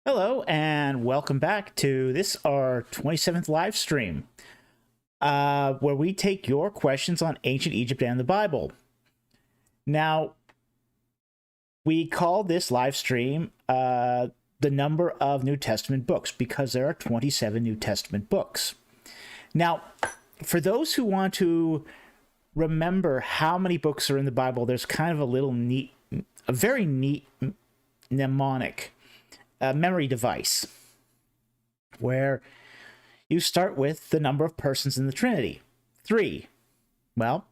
Hello and welcome back to this our 27th live stream, where we take your questions on ancient Egypt and the Bible. Now, we call this live stream the number of New Testament books because there are 27 New Testament books. Now, for those who want to remember how many books are in the Bible, there's kind of a very neat mnemonic memory device where you start with the number of persons in the Trinity. 3. Well,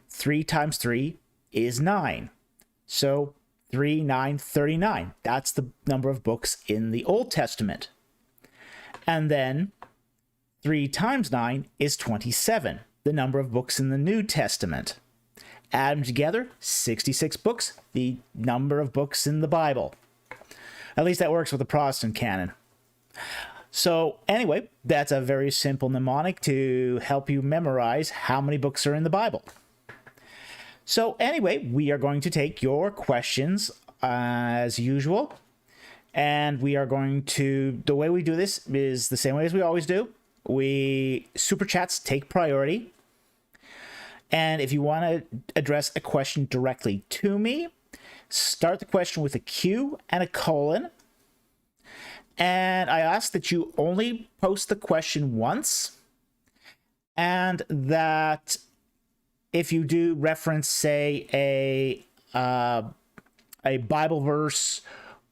3 times 3 is 9. So 3, 9, 39. That's the number of books in the Old Testament. And then 3 times 9 is 27, the number of books in the New Testament. Add them together, 66 books, the number of books in the Bible. At least that works with the Protestant canon. So anyway, that's a very simple mnemonic to help you memorize how many books are in the Bible. So anyway, we are going to take your questions as usual. And we are going to, the way we do this is the same way as we always do. Super chats take priority. And if you want to address a question directly to me, start the question with a Q and a colon. And I ask that you only post the question once. And that if you do reference, say, a Bible verse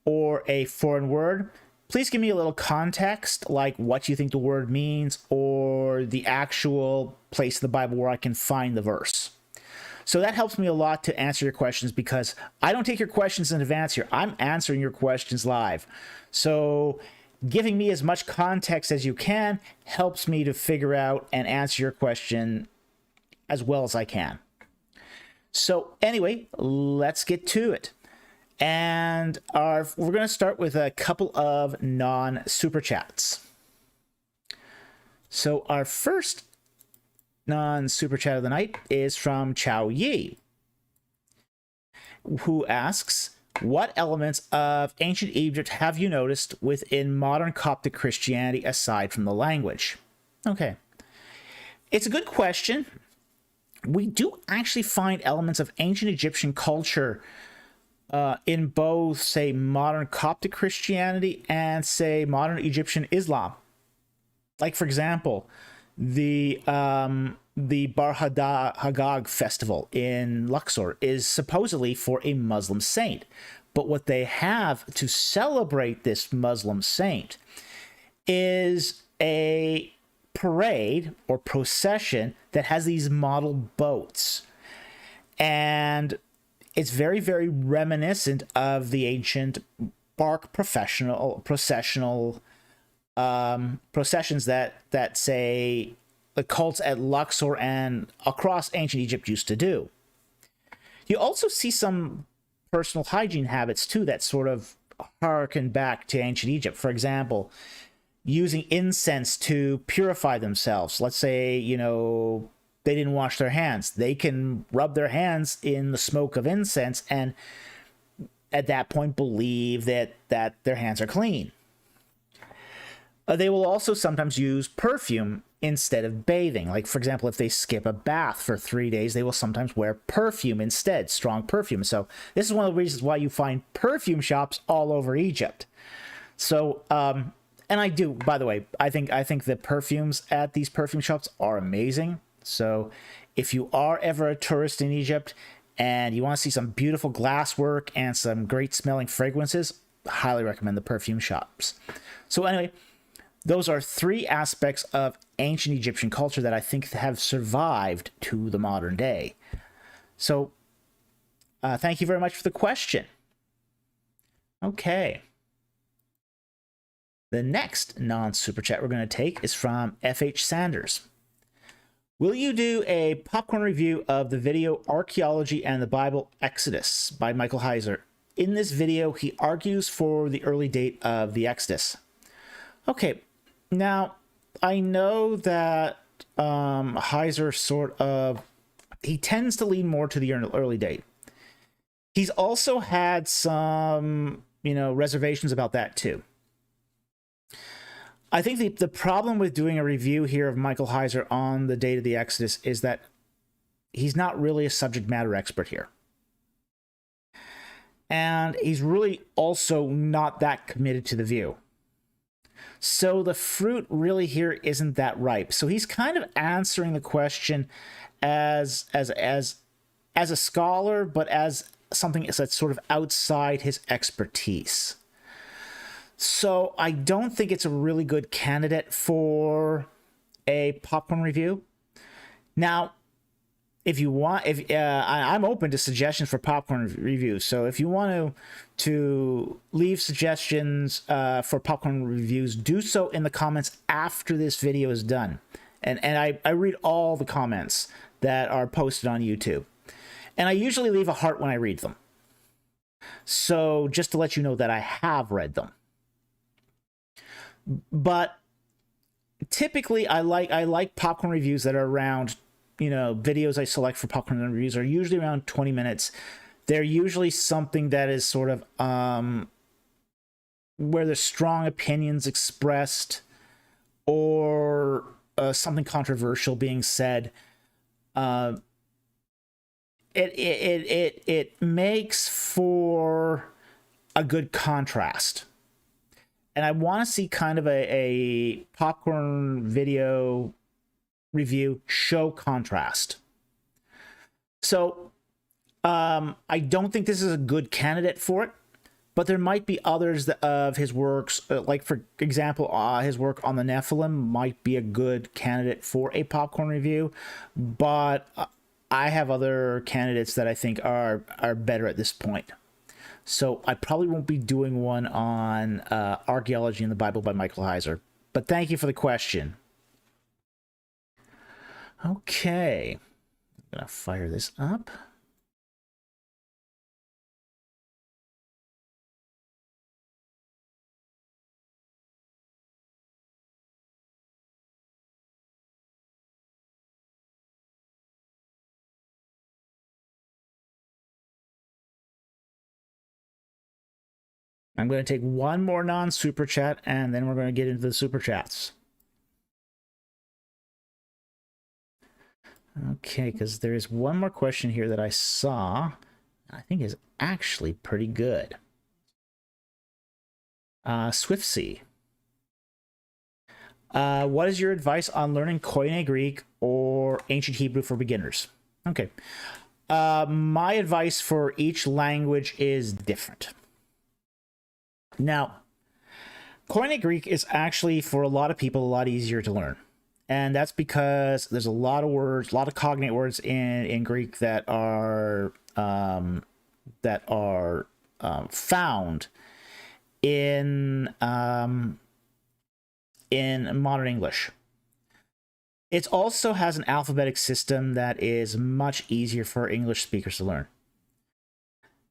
or a foreign word, please give me a little context, like what you think the word means or the actual place in the Bible where I can find the verse. So that helps me a lot to answer your questions because I don't take your questions in advance here. I'm answering your questions live. So giving me as much context as you can helps me to figure out and answer your question as well as I can. So anyway, let's get to it. And we're going to start with a couple of non-super chats. So our first non-super chat of the night is from Chow Yi, who asks, what elements of ancient Egypt have you noticed within modern Coptic Christianity aside from the language? Okay. It's a good question. We do actually find elements of ancient Egyptian culture in both, say, modern Coptic Christianity and, say, modern Egyptian Islam. Like, for example, the Bar Hagag festival in Luxor is supposedly for a Muslim saint. But what they have to celebrate this Muslim saint is a parade or procession that has these model boats. And it's very, very reminiscent of the ancient bark processional processions that say the cults at Luxor and across ancient Egypt used to do. You also see some personal hygiene habits too that sort of harken back to ancient Egypt. For example, using incense to purify themselves. Let's say, they didn't wash their hands. They can rub their hands in the smoke of incense and at that point believe that their hands are clean. They will also sometimes use perfume instead of bathing. Like, for example, if they skip a bath for 3 days, they will sometimes wear perfume instead, strong perfume. So this is one of the reasons why you find perfume shops all over Egypt. So, and I do, by the way, I think the perfumes at these perfume shops are amazing. So if you are ever a tourist in Egypt and you want to see some beautiful glasswork and some great smelling fragrances, highly recommend the perfume shops. So anyway, those are 3 aspects of ancient Egyptian culture that I think have survived to the modern day. So thank you very much for the question. Okay. The next non-super chat we're going to take is from F.H. Sanders. Will you do a popcorn review of the video Archaeology and the Bible Exodus by Michael Heiser? In this video, he argues for the early date of the Exodus. Okay, now, I know that Heiser he tends to lean more to the early date. He's also had some, reservations about that too. I think the problem with doing a review here of Michael Heiser on the date of the Exodus is that he's not really a subject matter expert here. And he's really also not that committed to the view. So the fruit really here isn't that ripe. So he's kind of answering the question as a scholar, but as something that's sort of outside his expertise. So I don't think it's a really good candidate for a popcorn review. Now, if you want, I'm open to suggestions for popcorn reviews. So if you want to leave suggestions for popcorn reviews, do so in the comments after this video is done. And I read all the comments that are posted on YouTube. And I usually leave a heart when I read them. So just to let you know that I have read them. But typically I like popcorn reviews that are around, videos I select for popcorn reviews are usually around 20 minutes. They're usually something that is sort of where there's strong opinions expressed or something controversial being said. It makes for a good contrast. And I want to see kind of a popcorn video review show contrast. So I don't think this is a good candidate for it, but there might be others of his works, like for example, his work on the Nephilim might be a good candidate for a popcorn review, but I have other candidates that I think are better at this point. So I probably won't be doing one on Archaeology in the Bible by Michael Heiser. But thank you for the question. Okay. I'm going to fire this up. I'm going to take one more non-super chat, and then we're going to get into the super chats. Okay, because there is one more question here that I saw I think is actually pretty good. Swiftsea. What is your advice on learning Koine Greek or Ancient Hebrew for beginners? Okay. My advice for each language is different. Now, Koine Greek is actually, for a lot of people, a lot easier to learn. And that's because there's a lot of words, a lot of cognate words in Greek that are found in modern English. It also has an alphabetic system that is much easier for English speakers to learn.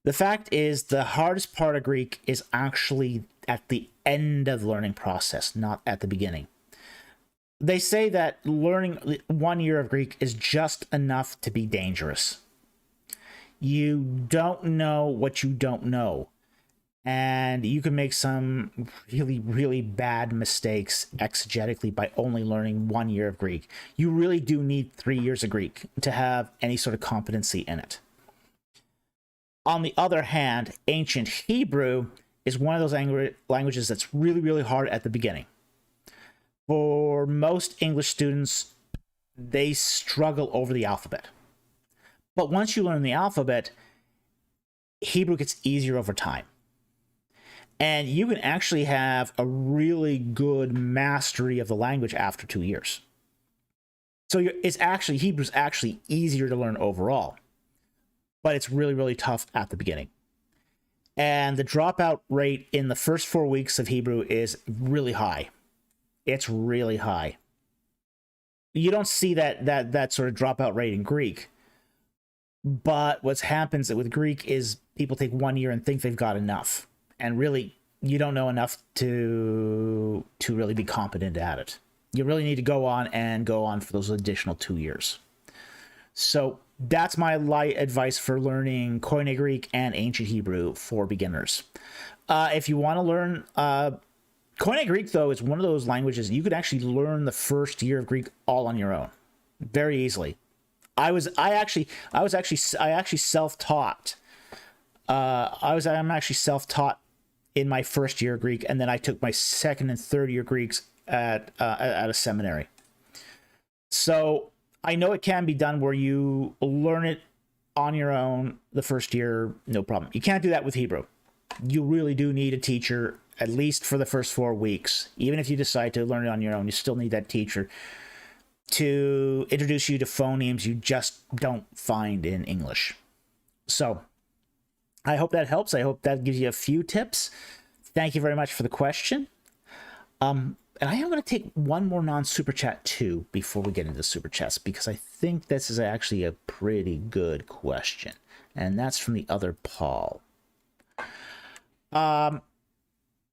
The fact is, the hardest part of Greek is actually at the end of the learning process, not at the beginning. They say that learning 1 year of Greek is just enough to be dangerous. You don't know what you don't know. And you can make some really, really bad mistakes exegetically by only learning 1 year of Greek. You really do need 3 years of Greek to have any sort of competency in it. On the other hand, Ancient Hebrew is one of those languages that's really, really hard at the beginning. For most English students, they struggle over the alphabet. But once you learn the alphabet, Hebrew gets easier over time. And you can actually have a really good mastery of the language after 2 years. So Hebrew's actually easier to learn overall. But it's really, really tough at the beginning. And the dropout rate in the first 4 weeks of Hebrew is really high. It's really high. You don't see that sort of dropout rate in Greek. But what happens with Greek is people take 1 year and think they've got enough. And really, you don't know enough to really be competent at it. You really need to go on for those additional 2 years. So that's my light advice for learning Koine Greek and Ancient Hebrew for beginners. If you want to learn Koine Greek, though, is one of those languages you could actually learn the first year of Greek all on your own, very easily. I actually self-taught. I'm actually self-taught in my first year of Greek, and then I took my second and third year Greeks at a seminary. So I know it can be done where you learn it on your own the first year, no problem. You can't do that with Hebrew. You really do need a teacher, at least for the first 4 weeks. Even if you decide to learn it on your own, you still need that teacher to introduce you to phonemes you just don't find in English. So I hope that helps. I hope that gives you a few tips. Thank you very much for the question. And I am going to take one more non-super chat too before we get into super chats, because I think this is actually a pretty good question, and that's from the other Paul. I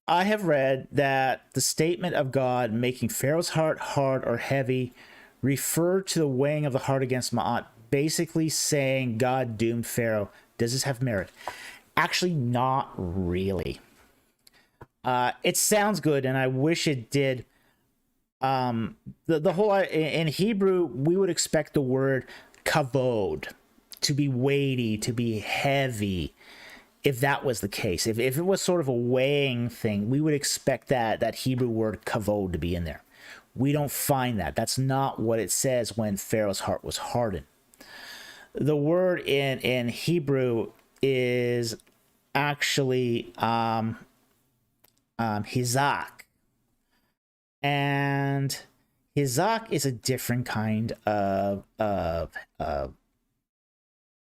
have read that the statement of God making Pharaoh's heart hard or heavy referred to the weighing of the heart against Ma'at, basically saying God doomed Pharaoh. Does this have merit? Actually, not really. It sounds good, and I wish it did. The whole in Hebrew, we would expect the word kavod to be weighty, to be heavy. If that was the case, if it was sort of a weighing thing, we would expect that Hebrew word kavod to be in there. We don't find that. That's not what it says when Pharaoh's heart was hardened. The word in Hebrew is actually hizak. And hizak is a different kind of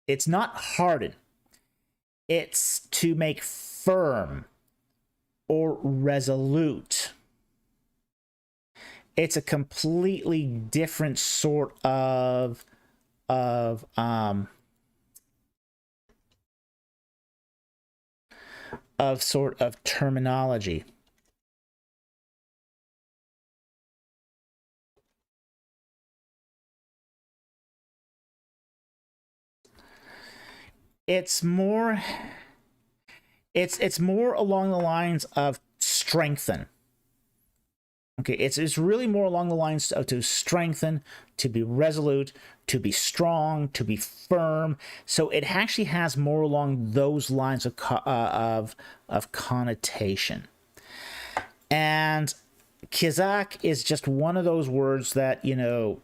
it's not hardened. It's to make firm or resolute. It's a completely different sort of terminology. It's more along the lines of strengthen. Okay, it's really more along the lines of to strengthen, to be resolute, to be strong, to be firm. So it actually has more along those lines of connotation. And kizak is just one of those words that, you know,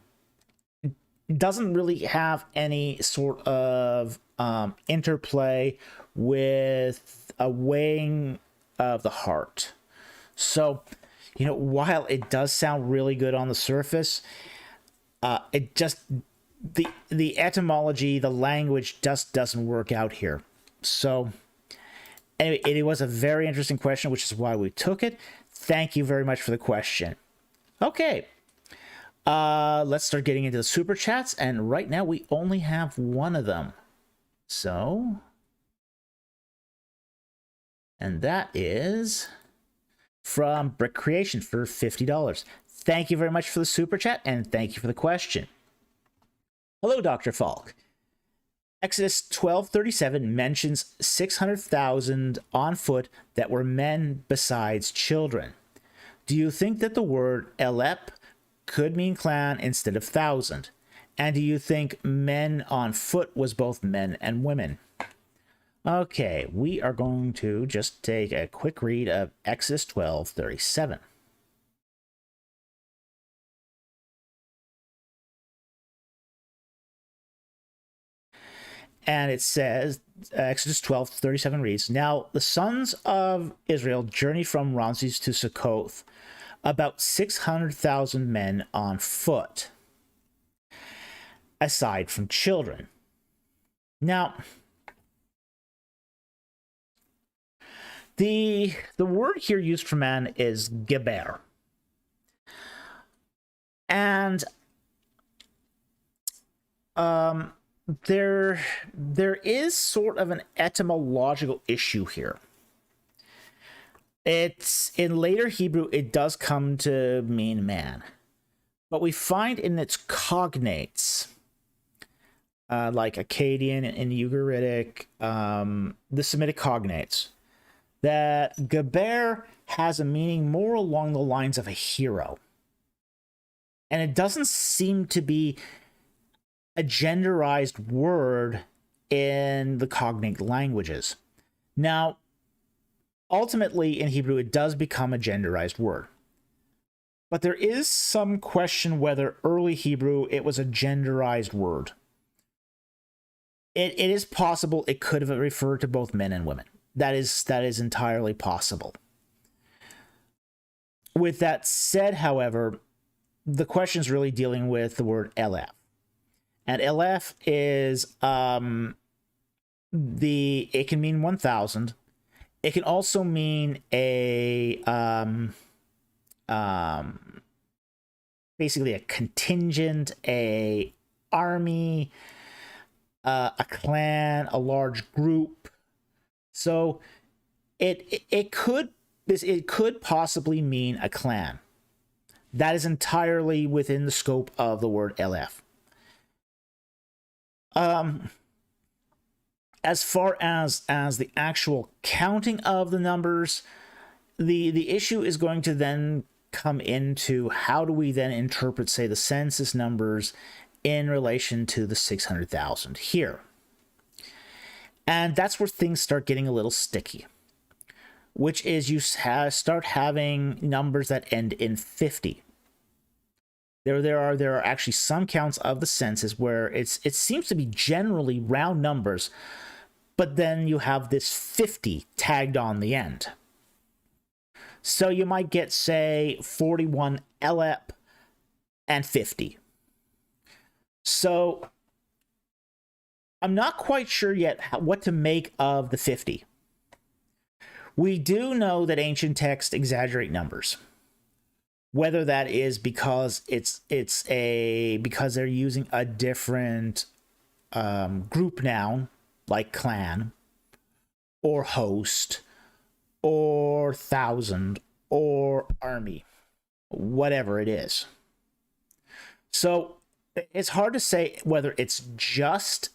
doesn't really have any sort of interplay with a weighing of the heart. So, you know, while it does sound really good on the surface, it just the etymology, the language just doesn't work out here. So anyway, it was a very interesting question, which is why we took it. Thank you very much for the question. Okay. Let's start getting into the super chats, and right now we only have one of them. So, and that is from Brick Creation for $50. Thank you very much for the super chat, and thank you for the question. Hello, Dr. Falk. Exodus 12:37 mentions 600,000 on foot that were men besides children. Do you think that the word elep could mean clan instead of thousand? And do you think men on foot was both men and women? Okay, we are going to just take a quick read of Exodus 12:37. And it says, Exodus 12:37 reads, Now the sons of Israel journeyed from Ramses to Succoth, about 600,000 men on foot, aside from children. Now, the word here used for man is geber. And there is sort of an etymological issue here. It's in later Hebrew, it does come to mean man, but we find in its cognates, like Akkadian and Ugaritic, the Semitic cognates, that Geber has a meaning more along the lines of a hero. And it doesn't seem to be a genderized word in the cognate languages. Now, ultimately, in Hebrew, it does become a genderized word. But there is some question whether early Hebrew, it was a genderized word. It is possible it could have referred to both men and women. That is entirely possible. With that said, however, the question is really dealing with the word elef. And elef is it can mean 1,000. It can also mean a basically a contingent, a army, a clan, a large group. So it could possibly mean a clan. That is entirely within the scope of the word elef. As far as the actual counting of the numbers, the issue is going to then come into how do we then interpret, say, the census numbers in relation to the 600,000 here. And that's where things start getting a little sticky, which is you start having numbers that end in 50. There are actually some counts of the census where it seems to be generally round numbers, but then you have this 50 tagged on the end. So you might get, say, 41 elep and 50. So I'm not quite sure yet what to make of the 50. We do know that ancient texts exaggerate numbers. Whether that is because because they're using a different group noun, like clan, or host, or thousand, or army, whatever it is. So it's hard to say whether it's just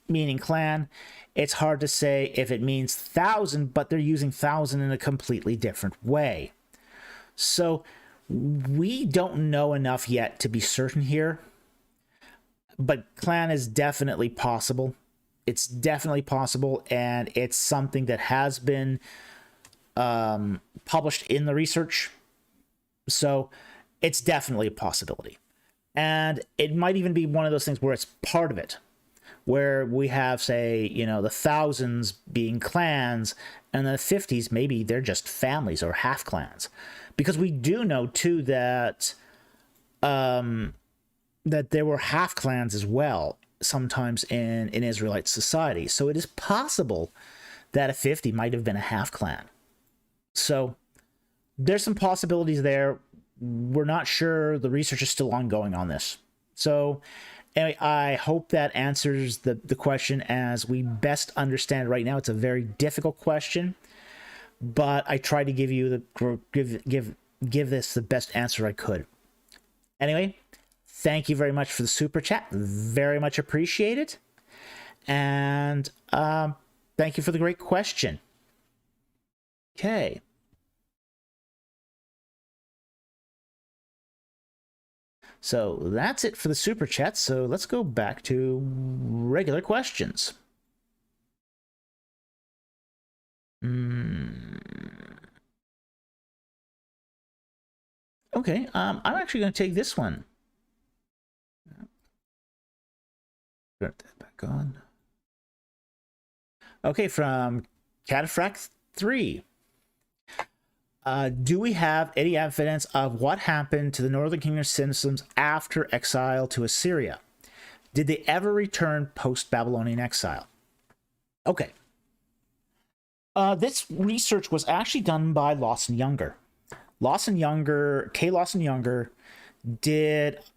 meaning clan. It's hard to say if it means thousand, but they're using thousand in a completely different way. So we don't know enough yet to be certain here, but clan is definitely possible. It's definitely possible, and it's something that has been published in the research. So it's definitely a possibility. And it might even be one of those things where it's part of it, where we have, say, the thousands being clans, and the 50s, maybe they're just families or half clans. Because we do know, too, that that there were half clans as well, sometimes in Israelite society. So it is possible that a 50 might have been a half clan. So there's some possibilities there. We're not sure. The research is still ongoing on this. So anyway, I hope that answers the question as we best understand right now. It's a very difficult question, but I tried to give you give this the best answer I could. Anyway, thank you very much for the super chat. Very much appreciated. And thank you for the great question. Okay. So that's it for the super chat. So let's go back to regular questions. Okay, I'm actually going to take this one. Put that back on. Okay, from Cataphract 3. Do we have any evidence of what happened to the Northern Kingdom citizens after exile to Assyria? Did they ever return post-Babylonian exile? Okay. This research was actually done by Lawson Younger. K. Lawson Younger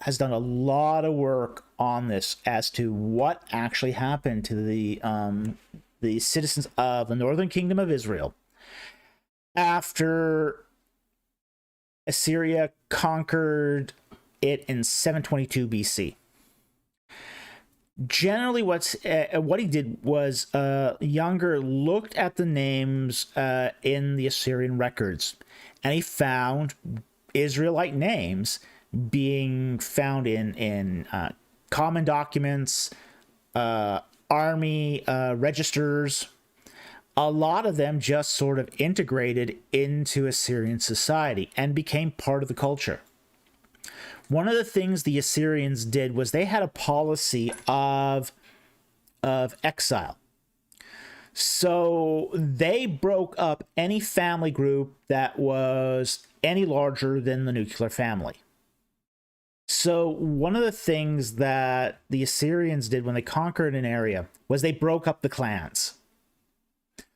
has done a lot of work on this as to what actually happened to the citizens of the Northern Kingdom of Israel after Assyria conquered it in 722 BC. Generally, what he did was Younger looked at the names in the Assyrian records, and he found Israelite names being found in common documents, army registers. A lot of them just sort of integrated into Assyrian society and became part of the culture. One of the things the Assyrians did was they had a policy of exile. So they broke up any family group that was any larger than the nuclear family. So one of the things that the Assyrians did when they conquered an area was they broke up the clans.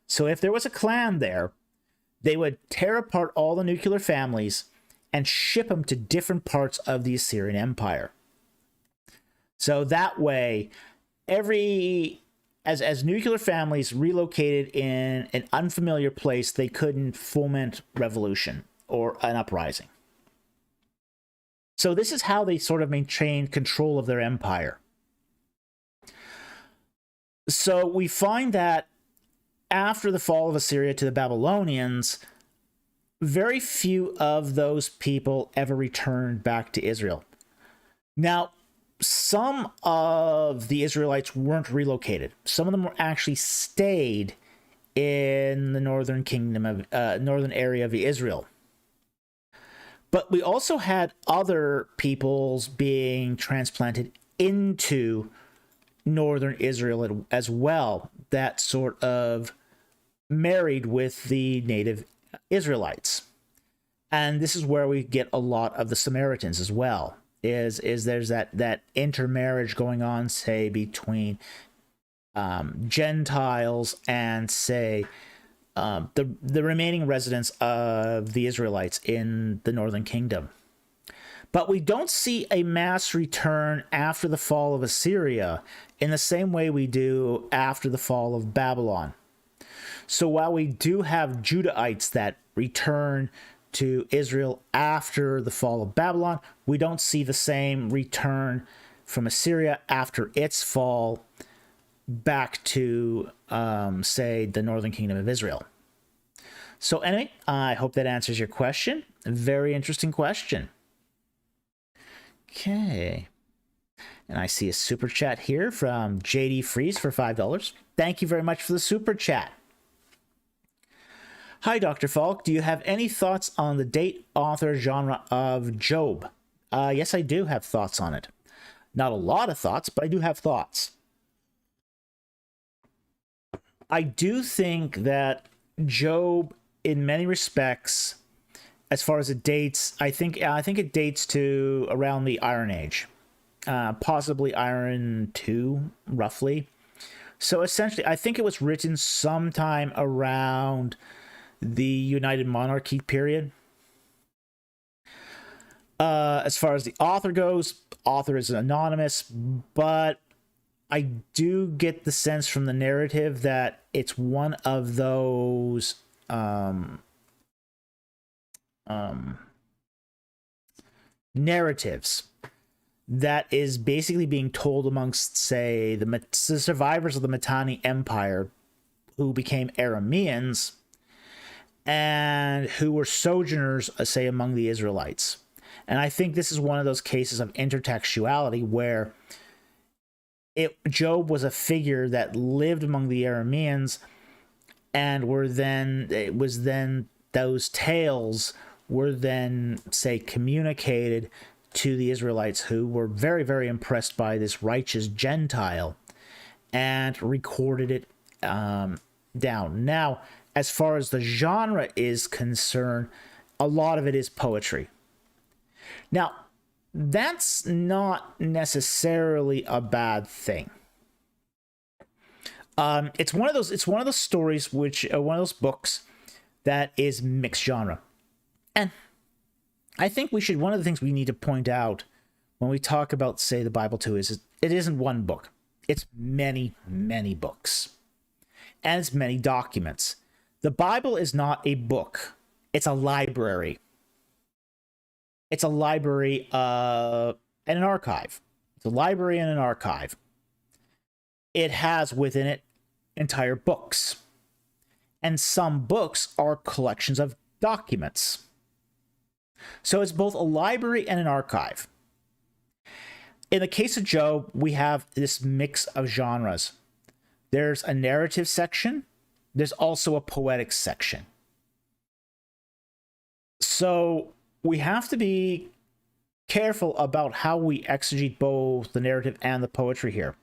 So if there was a clan there, they would tear apart all the nuclear families and ship them to different parts of the Assyrian Empire. So that way, as nuclear families relocated in an unfamiliar place, they couldn't foment revolution or an uprising. So this is how they sort of maintained control of their empire. So we find that after the fall of Assyria to the Babylonians, very few of those people ever returned back to Israel. Now, some of the Israelites weren't relocated. Some of them were actually stayed in the northern kingdom of northern area of Israel. But we also had other peoples being transplanted into northern Israel as well, that sort of married with the native Israelites. And this is where we get a lot of the Samaritans as well. Is there's that intermarriage going on, say, between Gentiles and, say, the remaining residents of the Israelites in the northern kingdom. But we don't see a mass return after the fall of Assyria in the same way we do after the fall of Babylon. So while we do have Judahites that return to Israel after the fall of Babylon, we don't see the same return from Assyria after its fall back to, say, the northern kingdom of Israel. So anyway, I hope that answers your question. A very interesting question. Okay. And I see a super chat here from JD Freeze for $5. Thank you very much for the super chat. Hi, Dr. Falk. Do you have any thoughts on the date, author, genre of Job? Yes, I do have thoughts on it. Not a lot of thoughts, but I do have thoughts. I do think that Job, in many respects, as far as it dates, I think it dates to around the Iron Age, possibly Iron II, roughly. So essentially, I think it was written sometime around the United Monarchy period. As far as the author goes, author is anonymous, but I do get the sense from the narrative that it's one of those narratives that is basically being told amongst, say, the survivors of the Mitanni Empire who became Arameans and who were sojourners, say, among the Israelites. And I think this is one of those cases of intertextuality where Job was a figure that lived among the Arameans, and those tales were then, say, communicated to the Israelites, who were very, very impressed by this righteous Gentile and recorded it down. Now, as far as the genre is concerned, a lot of it is poetry. Now, that's not necessarily a bad thing. It's one of those stories which one of those books that is mixed genre. And I think one of the things we need to point out when we talk about, say, the Bible too, is it isn't one book. It's many, many books. And it's many documents. The Bible is not a book. It's a library. It's a library and an archive. It's a library and an archive. it has within it entire books. And some books are collections of documents. So it's both a library and an archive. In the case of Job, we have this mix of genres. There's a narrative section. There's also a poetic section. So we have to be careful about how we exegete both the narrative and the poetry here.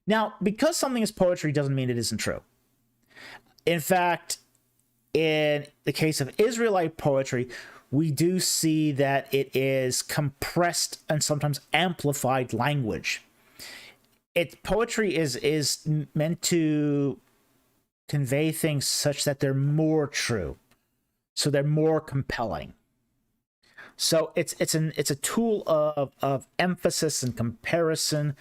Now, because something is poetry doesn't mean it isn't true. In fact, in the case of Israelite poetry, we do see that it is compressed and sometimes amplified language. Poetry is meant to convey things such that they're more true, so they're more compelling. So it's a tool of emphasis and comparison.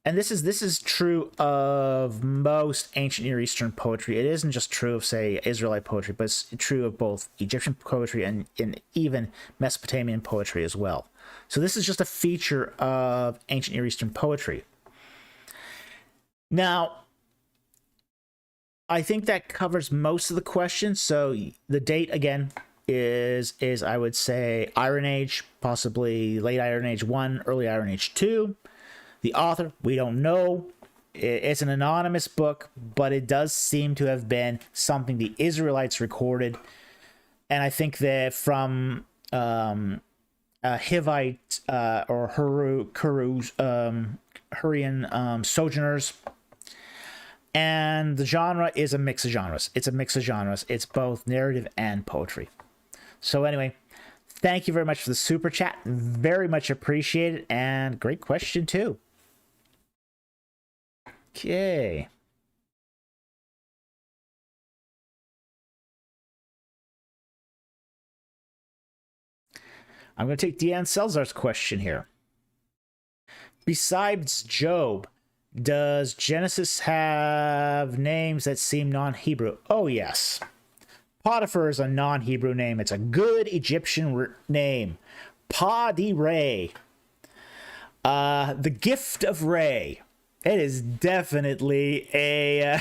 And this is true of most ancient Near Eastern poetry. It isn't just true of, say, Israelite poetry, but it's true of both Egyptian poetry and even Mesopotamian poetry as well. So this is just a feature of ancient Near Eastern poetry. Now, I think that covers most of the questions. So the date, again, is I would say Iron Age, possibly late Iron Age 1, early Iron Age 2. The author, we don't know. It's an anonymous book, but it does seem to have been something the Israelites recorded. And I think that from Hivite or Hurrian sojourners. And the genre is a mix of genres. It's a mix of genres. It's both narrative and poetry. So anyway, thank you very much for the super chat. Very much appreciated. And great question too. Okay. I'm going to take Deanne Selzar's question here. Besides Job, does Genesis have names that seem non-Hebrew? Oh, yes. Potiphar is a non-Hebrew name. It's a good Egyptian name. Pa-di-Re. The gift of Re. It is definitely a...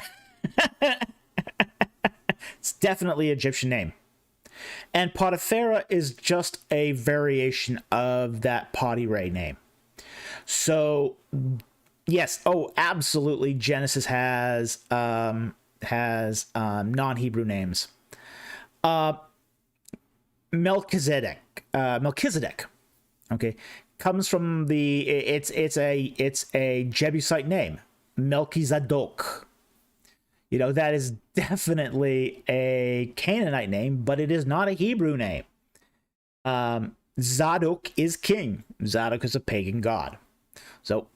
it's definitely an Egyptian name. And Potiphera is just a variation of that Pa-di-Re name. So, yes, oh, absolutely, Genesis has non-Hebrew names. Melchizedek, okay, comes from it's a Jebusite name, Melchizedek. You know, that is definitely a Canaanite name, but it is not a Hebrew name. Zadok is king. Zadok is a pagan god. So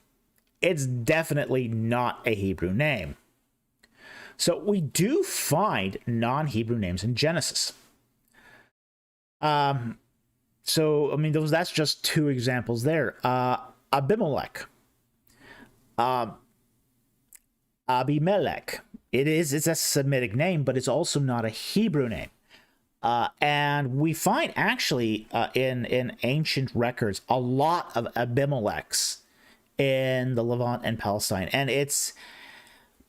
it's definitely not a Hebrew name. So we do find non-Hebrew names in Genesis. So, I mean, that's just two examples there. Abimelech. Abimelech. It's a Semitic name, but it's also not a Hebrew name. And we find actually in ancient records a lot of Abimelechs in the Levant and Palestine. And it's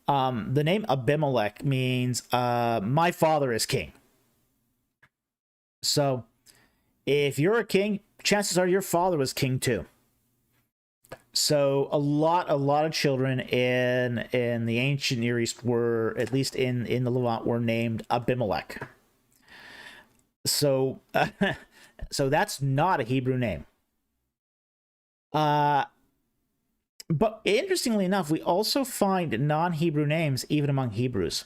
the name Abimelech means my father is king. So if you're a king, chances are your father was king too. So a lot of children in the ancient Near East were, at least in the Levant, were named Abimelech. So so that's not a Hebrew name. But interestingly enough, we also find non-Hebrew names even among Hebrews.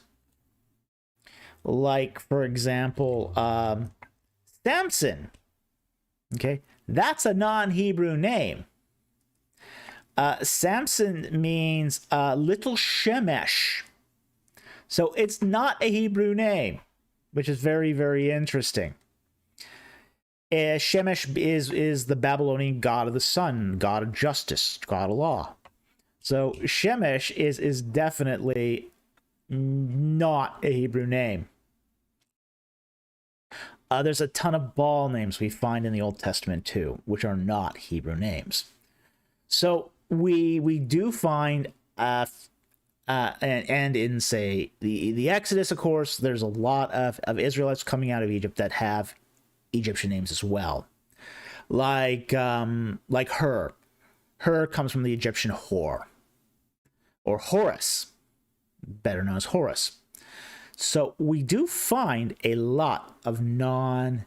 Like, for example, Samson. Okay, that's a non-Hebrew name. Samson means little Shemesh. So it's not a Hebrew name, which is very, very interesting. Shemesh is the Babylonian god of the sun, god of justice, god of law. So Shemesh is definitely not a Hebrew name. There's a ton of Baal names we find in the Old Testament too, which are not Hebrew names. So we do find and in, say, the Exodus, of course, there's a lot of Israelites coming out of Egypt that have Egyptian names as well. Like Hur. Hur comes from the Egyptian Hor, or Horus, better known as Horus. So we do find a lot of non-Hebrew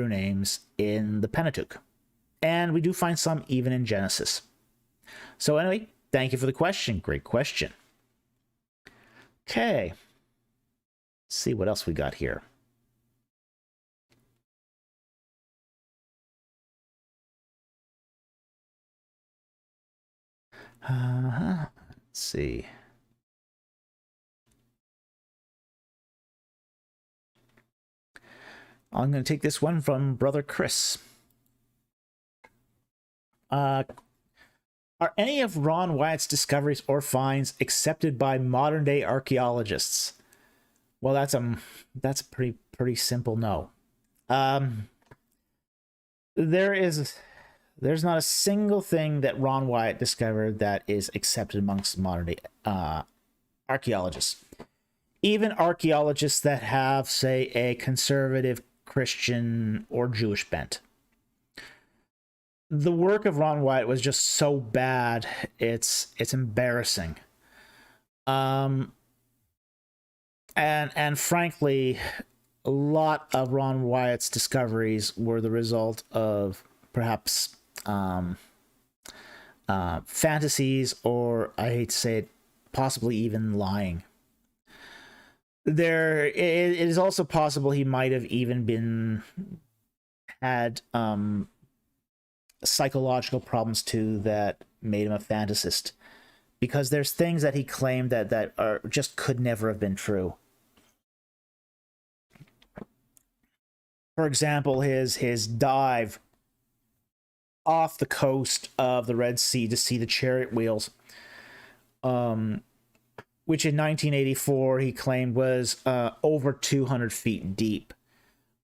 names in the Pentateuch. And we do find some even in Genesis. So anyway, thank you for the question. Great question. Okay. Let's see what else we got here. Let's see. I'm going to take this one from Brother Chris. Are any of Ron Wyatt's discoveries or finds accepted by modern-day archaeologists? Well, that's pretty simple no. There's not a single thing that Ron Wyatt discovered that is accepted amongst modern-day archaeologists. Even archaeologists that have, say, a conservative Christian or Jewish bent. The work of Ron Wyatt was just so bad, it's embarrassing. And frankly, a lot of Ron Wyatt's discoveries were the result of perhaps fantasies, or I hate to say it, possibly even lying. It is also possible he might have even had psychological problems too that made him a fantasist, because there's things that he claimed that are just could never have been true. For example, his dive off the coast of the Red Sea to see the chariot wheels, which in 1984 he claimed was over 200 feet deep,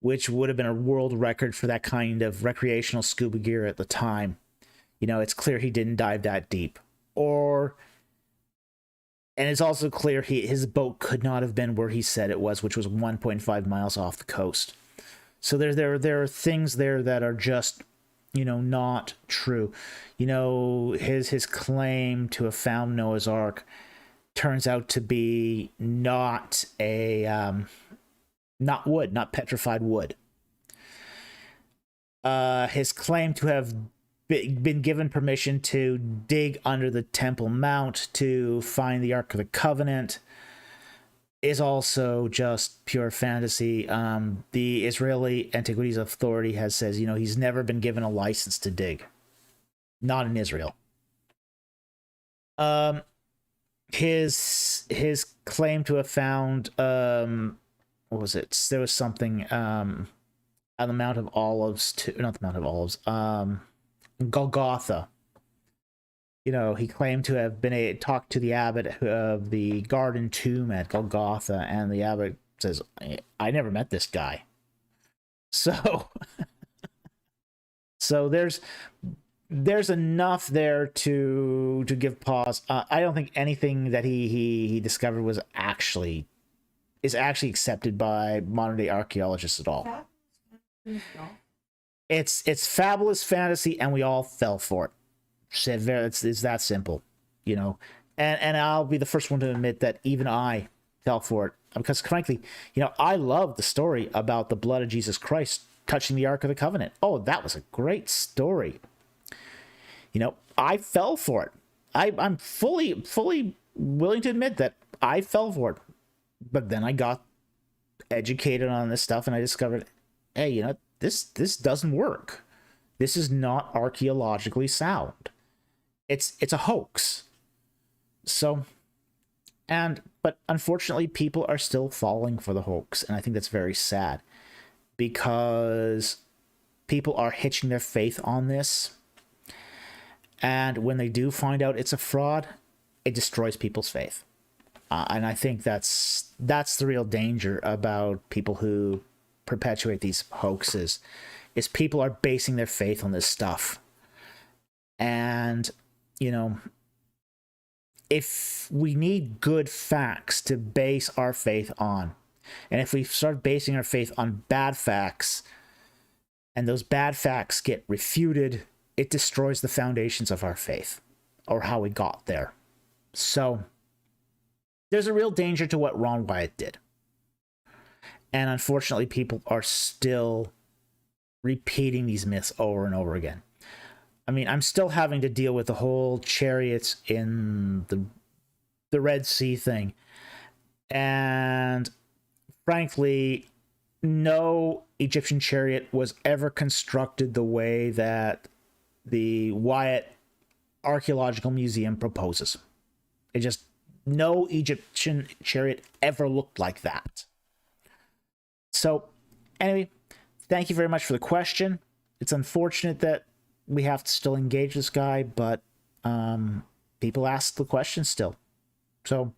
which would have been a world record for that kind of recreational scuba gear at the time. You know, it's clear he didn't dive that deep. And it's also clear his boat could not have been where he said it was, which was 1.5 miles off the coast. So there are things there that are just, not true. His claim to have found Noah's Ark turns out to be not petrified wood. His claim to have been given permission to dig under the Temple Mount to find the Ark of the Covenant is also just pure fantasy. The Israeli Antiquities Authority says, he's never been given a license to dig. Not in Israel. His claim to have found what was it? There was something on the Mount of Olives, not the Mount of Olives, Golgotha. He claimed to have been talked to the abbot of the garden tomb at Golgotha, and the abbot says, I never met this guy. So there's enough there to give pause. I don't think anything that he discovered is actually accepted by modern day archaeologists at all. It's fabulous fantasy, and we all fell for it. It's that simple, and I'll be the first one to admit that even I fell for it, because frankly, I love the story about the blood of Jesus Christ touching the Ark of the Covenant. Oh, that was a great story. I fell for it. I'm fully willing to admit that I fell for it. But then I got educated on this stuff, and I discovered, hey, this doesn't work. This is not archaeologically sound. It's a hoax. But unfortunately, people are still falling for the hoax, and I think that's very sad, because people are hitching their faith on this. And when they do find out it's a fraud, it destroys people's faith. And I think that's the real danger about people who perpetuate these hoaxes, is people are basing their faith on this stuff. And, if we need good facts to base our faith on, and if we start basing our faith on bad facts, and those bad facts get refuted, it destroys the foundations of our faith, or how we got there. So there's a real danger to what Ron Wyatt did. And unfortunately, people are still repeating these myths over and over again. I mean, I'm still having to deal with the whole chariots in the Red Sea thing. And frankly, no Egyptian chariot was ever constructed the way that the Wyatt Archaeological Museum proposes. It just, no Egyptian chariot ever looked like that. So, anyway, thank you very much for the question. It's unfortunate that we have to still engage this guy, but people ask the question still. So,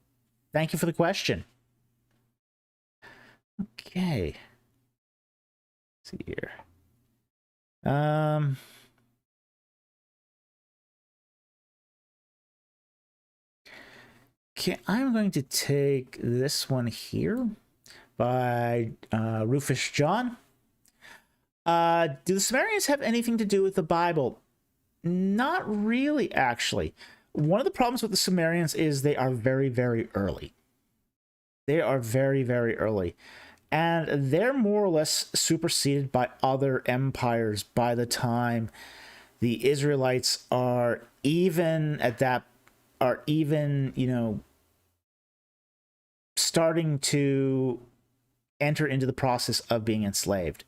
thank you for the question. Okay. Let's see here. Okay, I'm going to take this one here by Rufus John. Do the Samarias have anything to do with the Bible? Not really, actually. One of the problems with the Samarians is they are very, very early. They are very, very early. And they're more or less superseded by other empires by the time the Israelites are even at that, you know, starting to enter into the process of being enslaved.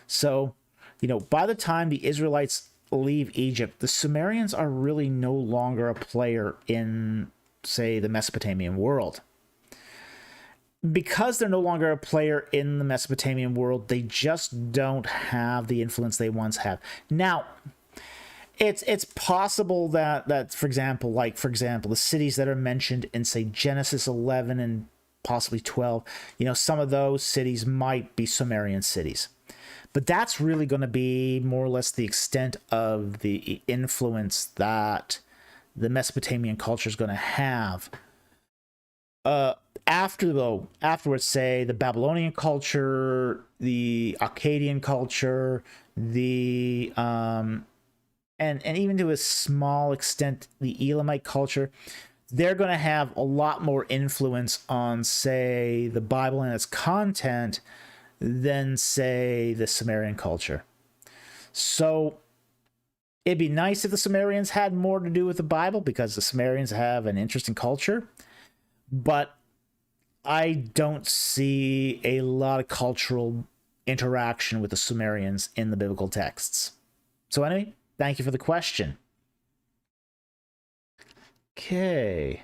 So, you know, by the time the Israelites leave Egypt, the Sumerians are really no longer a player in, say, the Mesopotamian world. Because they're no longer a player in the Mesopotamian world, they just don't have the influence they once have. Now, it's possible that for example, the cities that are mentioned in, say, Genesis 11 and possibly 12, you know, some of those cities might be Sumerian cities. But that's really going to be more or less the extent of the influence that the Mesopotamian culture is going to have. Afterwards, say, the Babylonian culture, the Akkadian culture, the and even to a small extent the Elamite culture, they're going to have a lot more influence on, say, the Bible and its content than, say, the Sumerian culture. So it'd be nice if the Sumerians had more to do with the Bible, because the Sumerians have an interesting culture, but I don't see a lot of cultural interaction with the Sumerians in the biblical texts. So anyway, thank you for the question. Okay.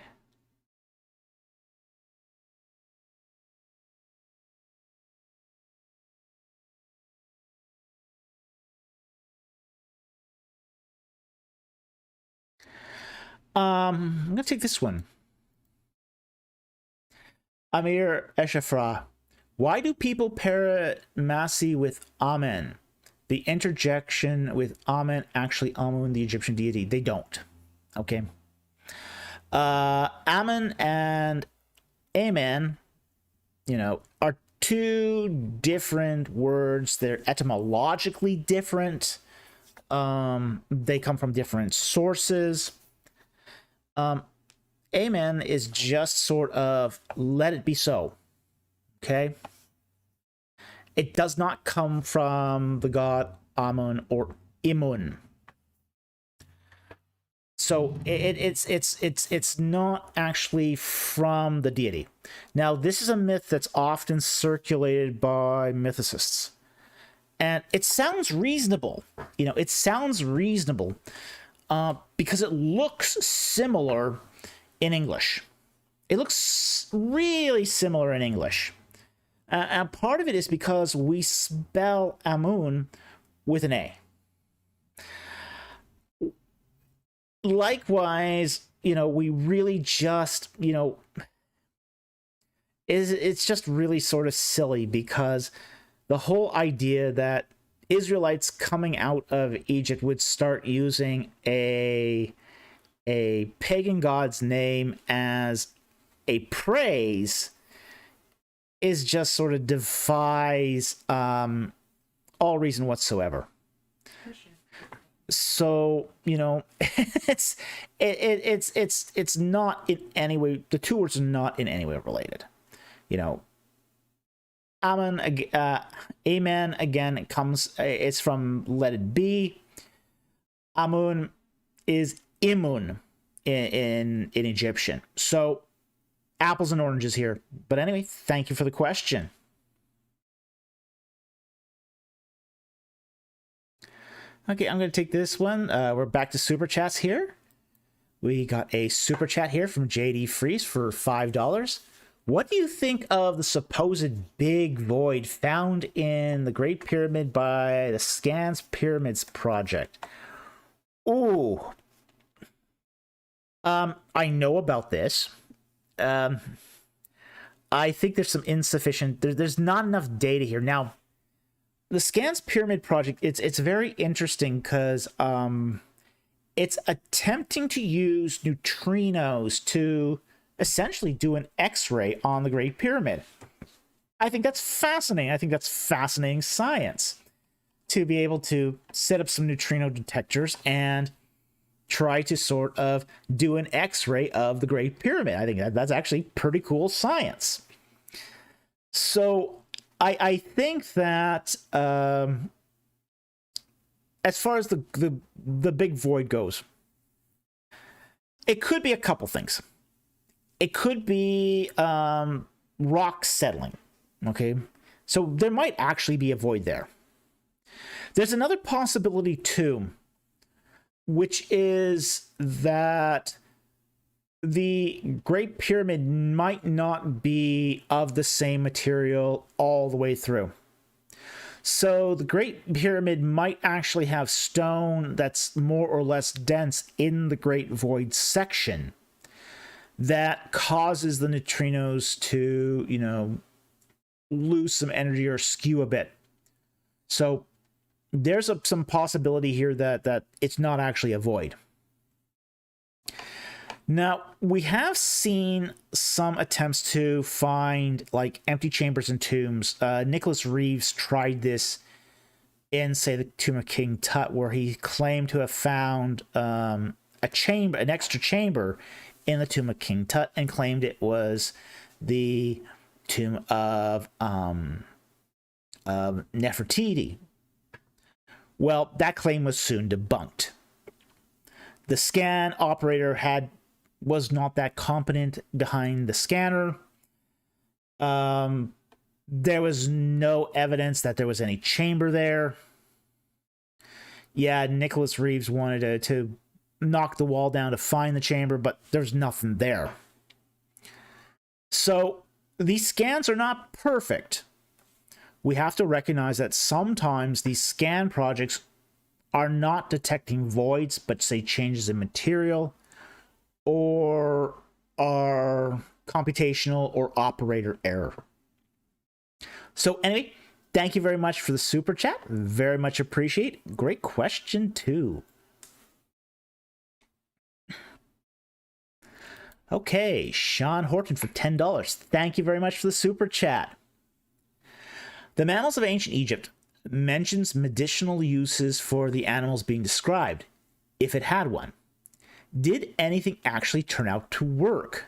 I'm going to take this one. Amir Eshafra. Why do people pair Masi with Amen? The interjection with Amen actually Amun, the Egyptian deity. They don't. Okay. Amen and Amen, you know, are two different words. They're etymologically different. They come from different sources. Amen is just sort of let it be so. Okay? It does not come from the god Amun or Imun. So it's not actually from the deity. Now, this is a myth that's often circulated by mythicists. And it sounds reasonable. You know, it sounds reasonable because it looks similar in English. It looks really similar in English. And part of it is because we spell Amun with an A. Likewise, you know, we really just, you know, it's just really sort of silly, because the whole idea that Israelites coming out of Egypt would start using a a pagan god's name as a praise is just sort of defies all reason whatsoever. So, you know, it's not in any way, the two words are not in any way related. You know, amen again, it comes, it's from let it be. Amun is imun in Egyptian. So apples and oranges here. But anyway, thank you for the question. Okay, I'm going to take this one. We're back to super chats here. We got a super chat here from JD Freeze for $5. What do you think of the supposed big void found in the Great Pyramid by the Scans Pyramids project? Ooh. I know about this. I think there's some insufficient... There's not enough data here. Now, the Scans Pyramid project, it's very interesting because it's attempting to use neutrinos to essentially do an X-ray on the Great Pyramid. I think that's fascinating. I think that's fascinating science, to be able to set up some neutrino detectors and try to sort of do an X-ray of the Great Pyramid. I think that's actually pretty cool science. So I think that as far as the big void goes, it could be a couple things. It could be rock settling, okay? So there might actually be a void there. There's another possibility too, which is that the Great Pyramid might not be of the same material all the way through. So the Great Pyramid might actually have stone that's more or less dense in the Great Void section that causes the neutrinos to, you know, lose some energy or skew a bit. So there's some possibility here that it's not actually a void. Now, we have seen some attempts to find, like, empty chambers and tombs. Nicholas Reeves tried this in, say, the Tomb of King Tut, where he claimed to have found a chamber, an extra chamber in the Tomb of King Tut, and claimed it was the tomb of Nefertiti. Well, that claim was soon debunked. The scan operator was not that competent behind the scanner. There was no evidence that there was any chamber there. Yeah, Nicholas Reeves wanted to knock the wall down to find the chamber, but there's nothing there. So these scans are not perfect. We have to recognize that sometimes these scan projects are not detecting voids, but say changes in material, or are computational or operator error. So anyway, thank you very much for the super chat. Very much appreciate. Great question too. Okay, Sean Horton for $10. Thank you very much for the super chat. The Mammals of Ancient Egypt mentions medicinal uses for the animals being described, if it had one. Did anything actually turn out to work?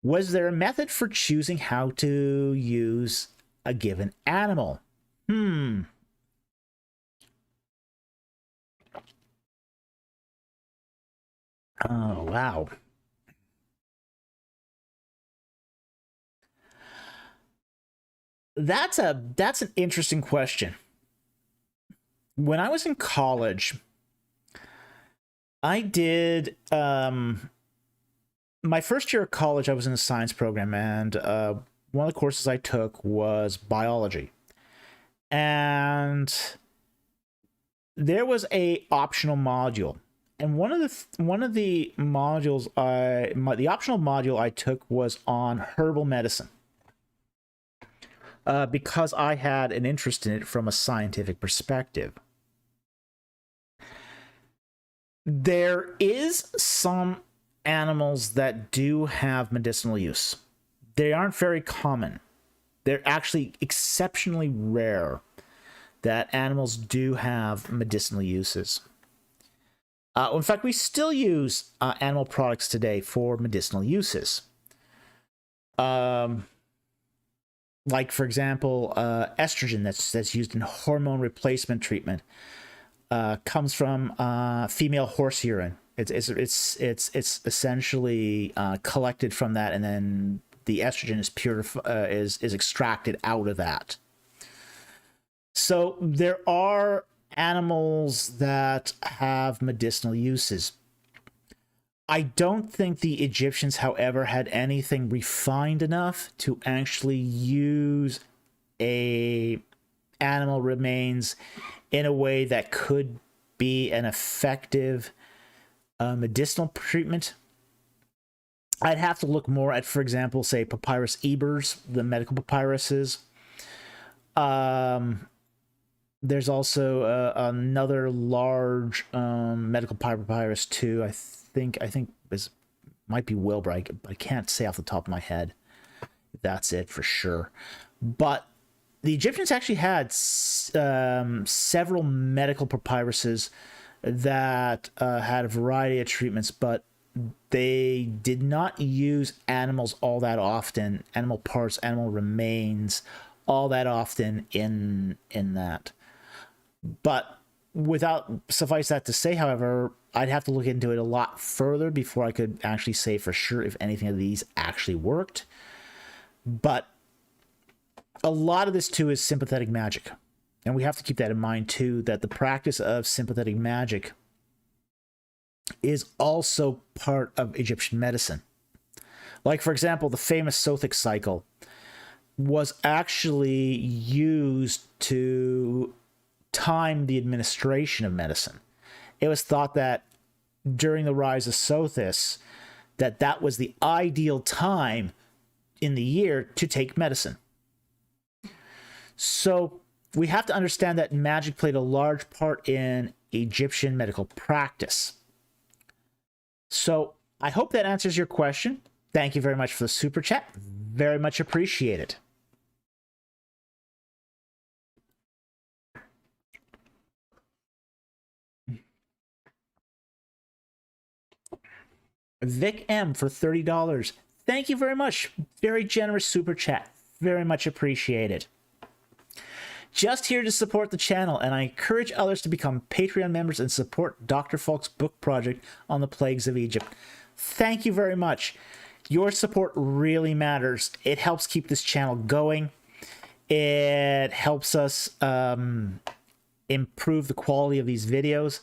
Was there a method for choosing how to use a given animal? Oh, wow. That's an interesting question. When I was in college, I did my first year of college. I was in a science program, and one of the courses I took was biology, and there was a optional module, and one of the modules the optional module I took was on herbal medicine. Because I had an interest in it from a scientific perspective. There is some animals that do have medicinal use. They aren't very common. They're actually exceptionally rare that animals do have medicinal uses. In fact, we still use animal products today for medicinal uses. Like, for example, estrogen that's used in hormone replacement treatment comes from female horse urine. It's essentially collected from that, and then the estrogen is extracted out of that. So there are animals that have medicinal uses. I don't think the Egyptians, however, had anything refined enough to actually use a animal remains in a way that could be an effective medicinal treatment. I'd have to look more at, for example, say Papyrus Ebers, the medical papyruses. There's also another large medical papyrus too. I think might be Wilbur. I can't say off the top of my head. That's it for sure. But the Egyptians actually had several medical papyruses that had a variety of treatments, but they did not use animals all that often, animal parts, animal remains all that often in that. But without suffice that to say, however, I'd have to look into it a lot further before I could actually say for sure if anything of these actually worked. But a lot of this too is sympathetic magic. And we have to keep that in mind too, that the practice of sympathetic magic is also part of Egyptian medicine. Like, for example, the famous Sothic cycle was actually used to time the administration of medicine. It was thought that during the rise of Sothis, that was the ideal time in the year to take medicine. So we have to understand that magic played a large part in Egyptian medical practice. So I hope that answers your question. Thank you very much for the super chat. Very much appreciate it. Vic M for $30. Thank you very much. Very generous super chat. Very much appreciated. Just here to support the channel, and I encourage others to become Patreon members and support Dr. Falk's book project on the plagues of Egypt. Thank you very much. Your support really matters. It helps keep this channel going. It helps us improve the quality of these videos.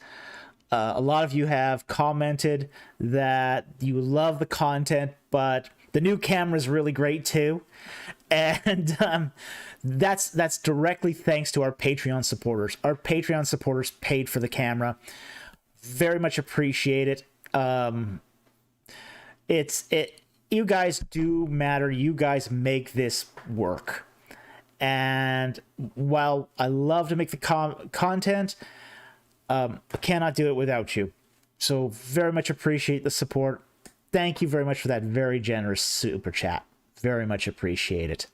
A lot of you have commented that you love the content, but the new camera is really great too. And that's directly thanks to our Patreon supporters. Our Patreon supporters paid for the camera. Very much appreciate it. You guys do matter. You guys make this work. And while I love to make the content, I cannot do it without you. So very much appreciate the support. Thank you very much for that very generous super chat. Very much appreciate it.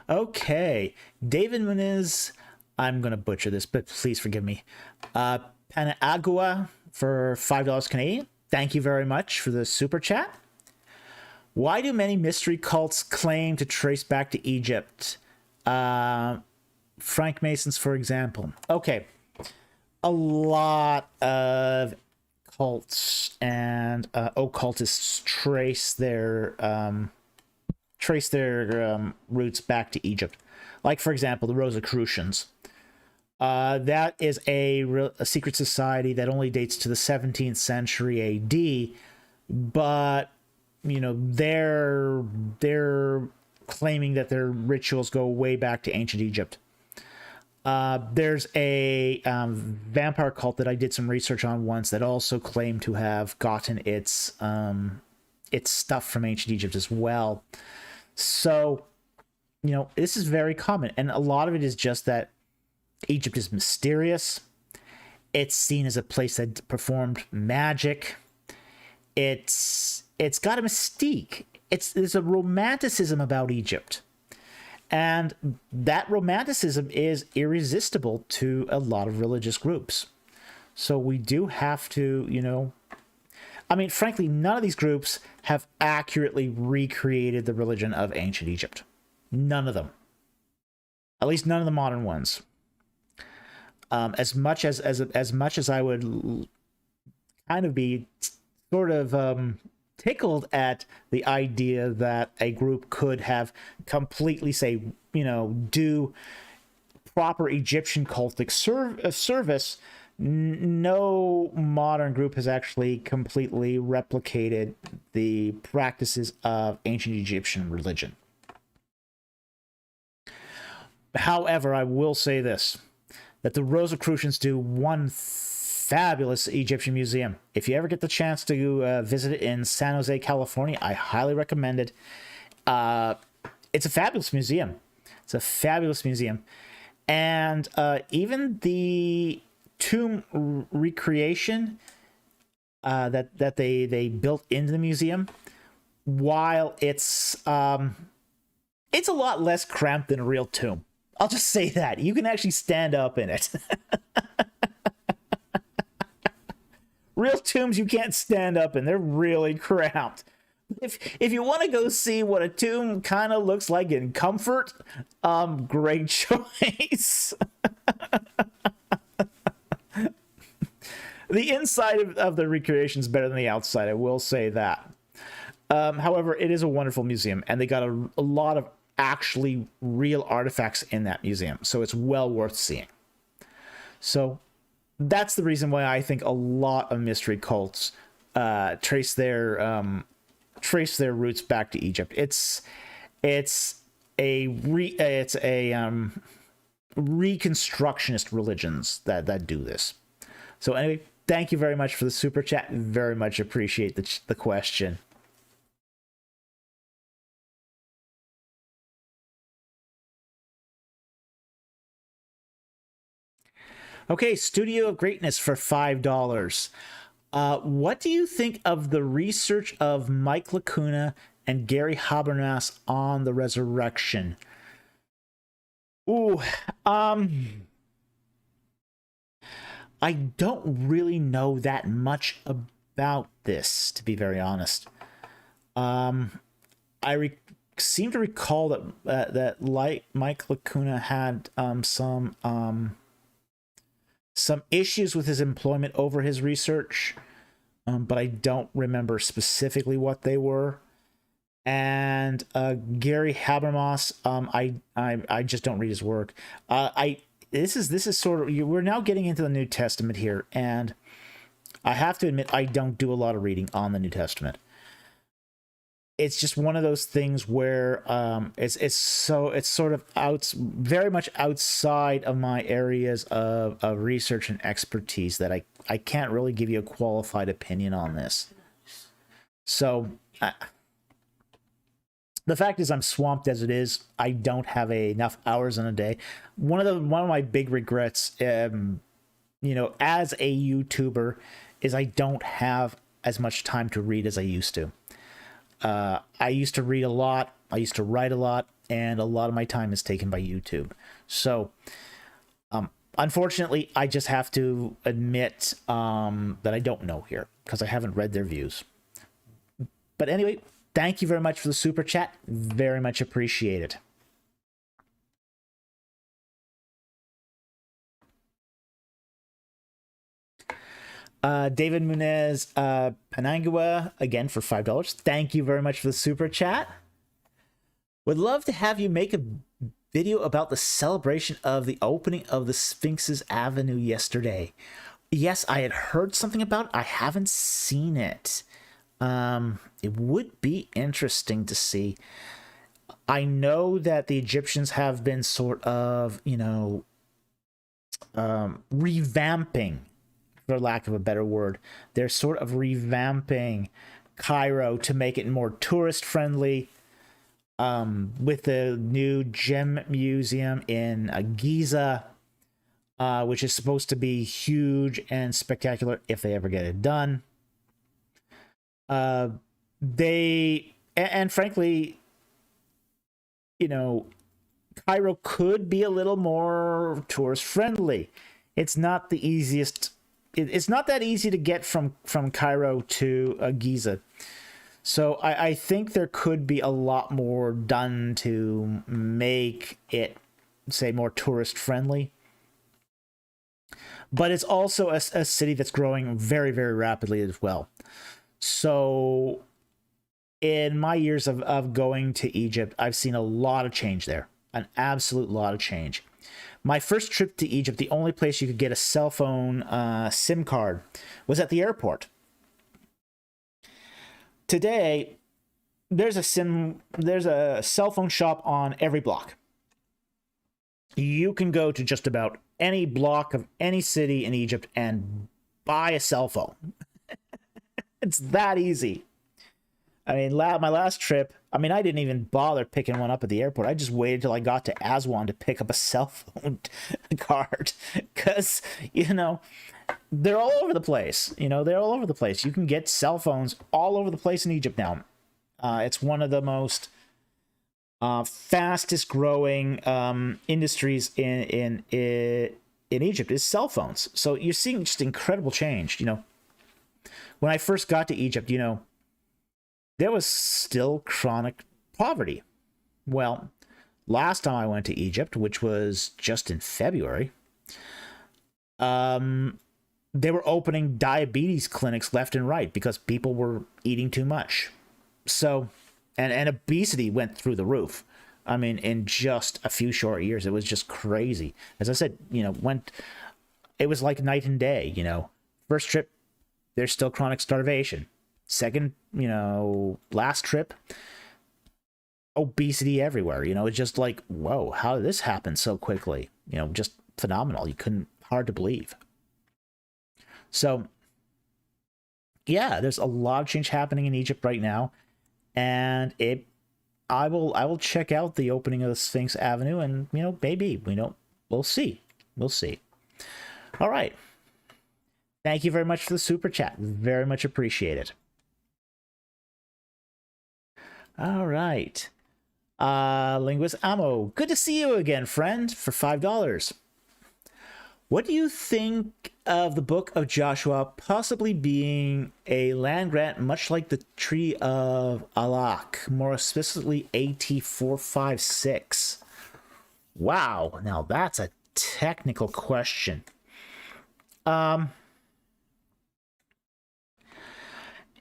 Okay, David Muniz, I'm going to butcher this, but please forgive me. Panagua for $5 Canadian. Thank you very much for the super chat. Why do many mystery cults claim to trace back to Egypt? Frank Masons, for example. Okay, a lot of cults and occultists trace their roots back to Egypt. Like, for example, the Rosicrucians. That is a secret society that only dates to the 17th century AD, but you know, they're claiming that their rituals go way back to ancient Egypt. There's a vampire cult that I did some research on once that also claimed to have gotten its stuff from ancient Egypt as well. So this is very common, and a lot of it is just that Egypt is mysterious. It's seen as a place that performed magic. It's got a mystique. There's a romanticism about Egypt. And that romanticism is irresistible to a lot of religious groups. So we do have to, frankly, none of these groups have accurately recreated the religion of ancient Egypt. None of them. At least none of the modern ones. As much as I would kind of be sort of tickled at the idea that a group could have completely, say, do proper Egyptian cultic service, no modern group has actually completely replicated the practices of ancient Egyptian religion. However, I will say this, that the Rosicrucians do one fabulous Egyptian museum. If you ever get the chance to visit it in San Jose, California, I highly recommend it. It's a fabulous museum. It's a fabulous museum. And even the tomb recreation that they built into the museum, while it's a lot less cramped than a real tomb. I'll just say that. You can actually stand up in it. Real tombs you can't stand up in. They're really cramped. If you want to go see what a tomb kind of looks like in comfort, great choice. The inside of the recreation is better than the outside, I will say that. However, it is a wonderful museum, and they got a lot of actually real artifacts in that museum, so it's well worth seeing. So that's the reason why I think a lot of mystery cults trace their roots back to Egypt. It's reconstructionist religions that do this. So anyway, thank you very much for the super chat. Very much appreciate the question. Okay, Studio of Greatness for $5. What do you think of the research of Mike Lacuna and Gary Habermas on the resurrection? Ooh, I don't really know that much about this, to be very honest. I seem to recall that Mike Lacuna had some issues with his employment over his research, but I don't remember specifically what they were. And Gary Habermas, I just don't read his work. This is sort of, we're now getting into the New Testament here, and I have to admit I don't do a lot of reading on the New Testament. It's just one of those things where it's sort of very much outside of my areas of research and expertise that I can't really give you a qualified opinion on this. So the fact is, I'm swamped as it is. I don't have enough hours in a day. One of my big regrets, as a YouTuber, is I don't have as much time to read as I used to. I used to read a lot, I used to write a lot, and a lot of my time is taken by YouTube. So, unfortunately, I just have to admit that I don't know here, because I haven't read their views. But anyway, thank you very much for the super chat. Very much appreciated. David Munez Panangua, again for $5. Thank you very much for the super chat. Would love to have you make a video about the celebration of the opening of the Sphinx's Avenue yesterday. Yes, I had heard something about it. I haven't seen it. It would be interesting to see. I know that the Egyptians have been sort of, revamping, for lack of a better word. They're sort of revamping Cairo to make it more tourist friendly. with the new gem museum in Giza, which is supposed to be huge and spectacular if they ever get it done. And frankly, Cairo could be a little more tourist friendly. It's not the easiest. It's not that easy to get from Cairo to Giza. So I think there could be a lot more done to make it, say, more tourist friendly. But it's also a city that's growing very, very rapidly as well. So in my years of going to Egypt, I've seen a lot of change there. An absolute lot of change. My first trip to Egypt, the only place you could get a cell phone SIM card was at the airport. Today, there's a cell phone shop on every block. You can go to just about any block of any city in Egypt and buy a cell phone. It's that easy. I mean, my last trip, I didn't even bother picking one up at the airport. I just waited till I got to Aswan to pick up a cell phone card. Because, they're all over the place. They're all over the place. You can get cell phones all over the place in Egypt now. It's one of the most fastest growing industries in Egypt is cell phones. So you're seeing just incredible change. When I first got to Egypt, there was still chronic poverty. Well, last time I went to Egypt, which was just in February, they were opening diabetes clinics left and right because people were eating too much. So, and obesity went through the roof. In just a few short years, it was just crazy. As I said, it was like night and day. First trip, there's still chronic starvation. Second, last trip, obesity everywhere. It's just like, whoa, how did this happen so quickly? Just phenomenal. Hard to believe. So, yeah, there's a lot of change happening in Egypt right now, and I will check out the opening of the Sphinx Avenue, and maybe we'll see. All right. Thank you very much for the super chat. Very much appreciated. All right. Linguist Ammo, good to see you again, friend, for $5. What do you think of the Book of Joshua possibly being a land grant much like the Treaty of Alak, more specifically AT 456? Wow, now that's a technical question.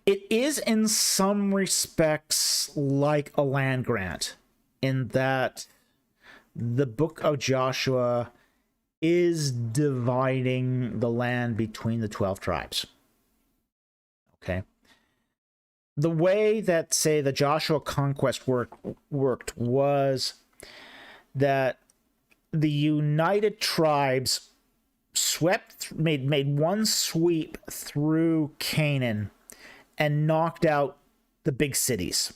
It is in some respects like a land grant in that the Book of Joshua is dividing the land between the 12 tribes. Okay. The way that, say, the Joshua Conquest worked was that the United Tribes made one sweep through Canaan and knocked out the big cities.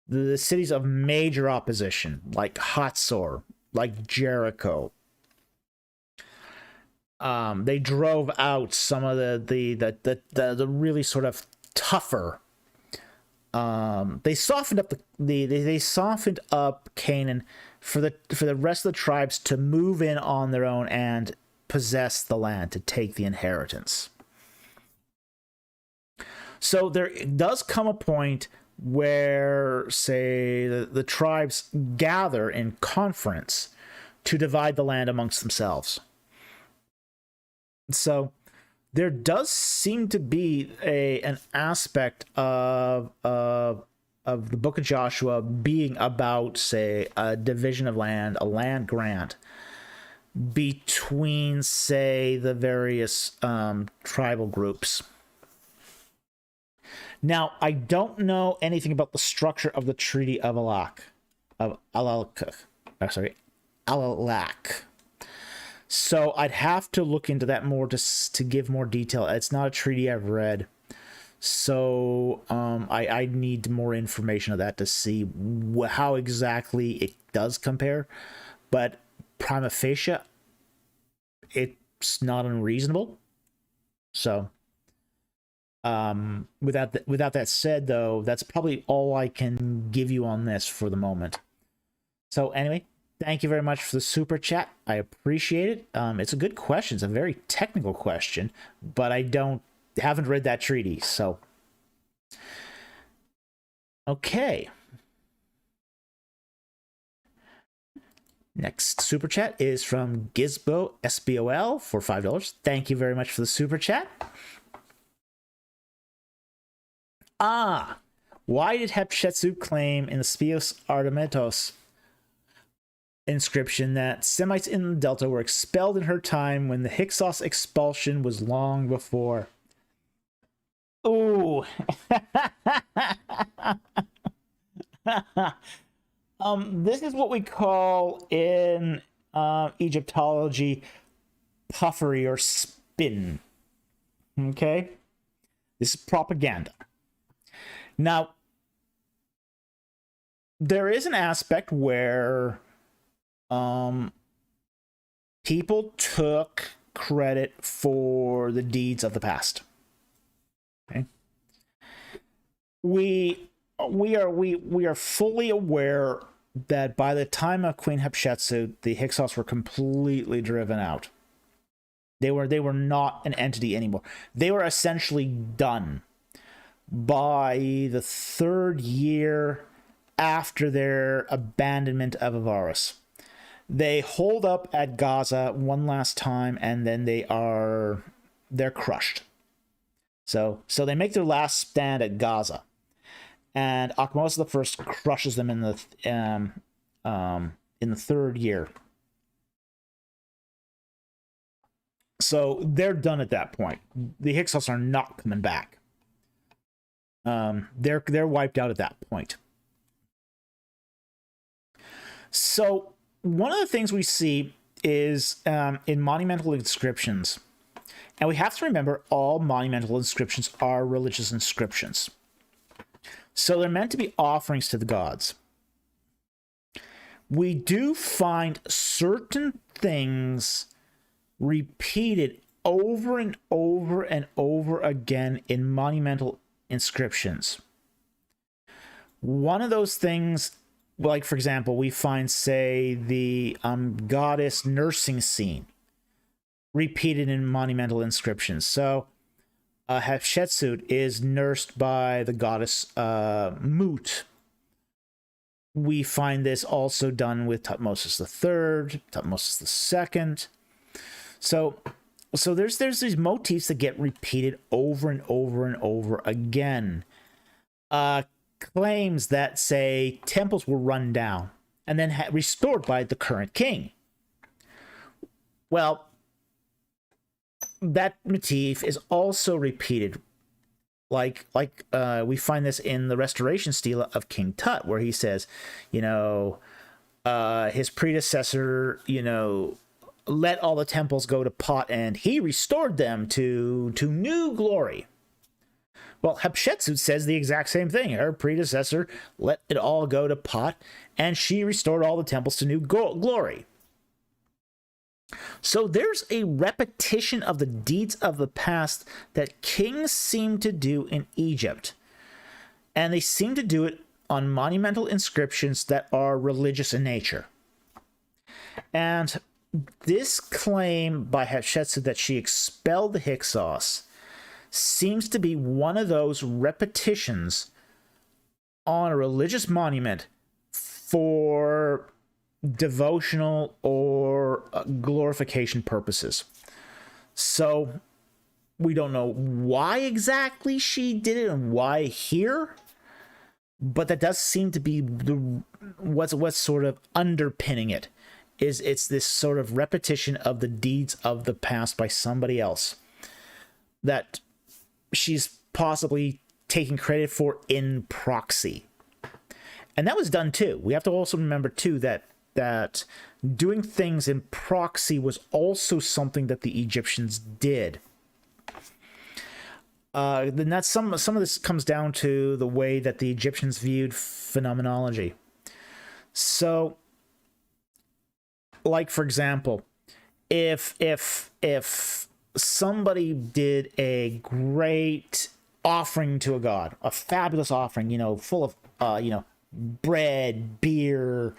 The cities of major opposition, like Hatzor, like Jericho. They drove out some of the really sort of tougher. They softened up they softened up Canaan for the rest of the tribes to move in on their own and possess the land, to take the inheritance. So there does come a point where, say, the tribes gather in conference to divide the land amongst themselves. So there does seem to be an aspect of the Book of Joshua being about, say, a division of land, a land grant between, say, the various tribal groups. Now, I don't know anything about the structure of the Treaty of Alalak. So I'd have to look into that more to give more detail. It's not a treaty I've read. So I need more information of that to see how exactly it does compare. But prima facie, it's not unreasonable. So without that said, though, that's probably all I can give you on this for the moment. So anyway, thank you very much for the super chat. I appreciate it. It's a good question. It's a very technical question, but I haven't read that treaty, so okay. Next super chat is from Gizbo SBOL for $5. Thank you very much for the super chat. Why did Hatshepsut claim in the Spios Artemetos inscription that Semites in the Delta were expelled in her time when the Hyksos expulsion was long before? Ooh. This is what we call in Egyptology puffery or spin. Okay? This is propaganda. Now, there is an aspect where people took credit for the deeds of the past. Okay? We are fully aware that by the time of Queen Hatshepsut, the Hyksos were completely driven out. They were not an entity anymore. They were essentially done by the 3rd year after their abandonment of Avaris. They hold up at Gaza one last time, and then they're crushed. So they make their last stand at Gaza, and Ahmose I crushes them in the 3rd year. So they're done at that point. The Hyksos are not coming back. They're wiped out at that point. So one of the things we see is in monumental inscriptions, and we have to remember all monumental inscriptions are religious inscriptions. So they're meant to be offerings to the gods. We do find certain things repeated over and over and over again in monumental inscriptions. One of those things, like for example, we find, say, the goddess nursing scene repeated in monumental inscriptions. So Hatshepsut is nursed by the goddess Mut. We find this also done with Thutmose III, Thutmose II. So there's these motifs that get repeated over and over and over again. Claims that, say, temples were run down and then restored by the current king. Well, that motif is also repeated. Like we find this in the restoration stela of King Tut, where he says, his predecessor, let all the temples go to pot, and he restored them to new glory. Well, Hatshepsut says the exact same thing. Her predecessor let it all go to pot, and she restored all the temples to new glory. So there's a repetition of the deeds of the past that kings seem to do in Egypt. And they seem to do it on monumental inscriptions that are religious in nature. And this claim by Hatshepsut that she expelled the Hyksos seems to be one of those repetitions on a religious monument for devotional or glorification purposes. So we don't know why exactly she did it and why here, but that does seem to be what's sort of underpinning it. It's this sort of repetition of the deeds of the past by somebody else that she's possibly taking credit for in proxy. And that was done too. We have to also remember too that doing things in proxy was also something that the Egyptians did. then that's some of this comes down to the way that the Egyptians viewed phenomenology. So, like for example, if somebody did a great offering to a god, a fabulous offering, full of bread, beer,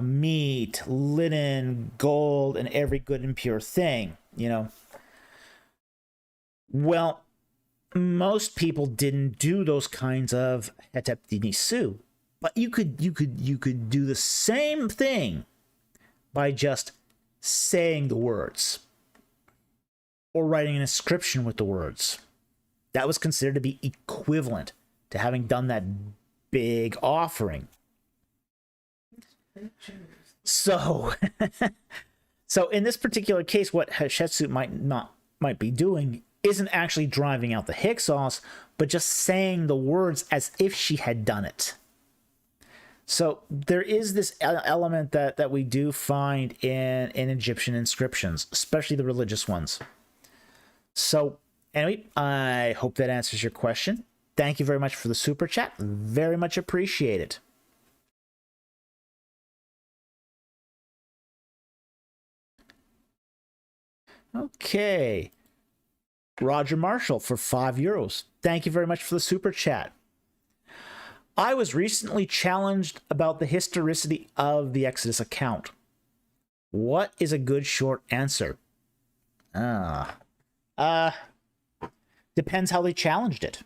meat, linen, gold, and every good and pure thing, well, most people didn't do those kinds of hetep dinisu, but you could do the same thing by just saying the words or writing an inscription with the words. That was considered to be equivalent to having done that big offering. So in this particular case, what Hatshepsut might be doing isn't actually driving out the Hyksos, but just saying the words as if she had done it. So there is this element that we do find in Egyptian inscriptions, especially the religious ones. So anyway, I hope that answers your question. Thank you very much for the super chat. Very much appreciated. Okay. Roger Marshall for €5. Thank you very much for the super chat. I was recently challenged about the historicity of the Exodus account. What is a good short answer? Depends how they challenged it.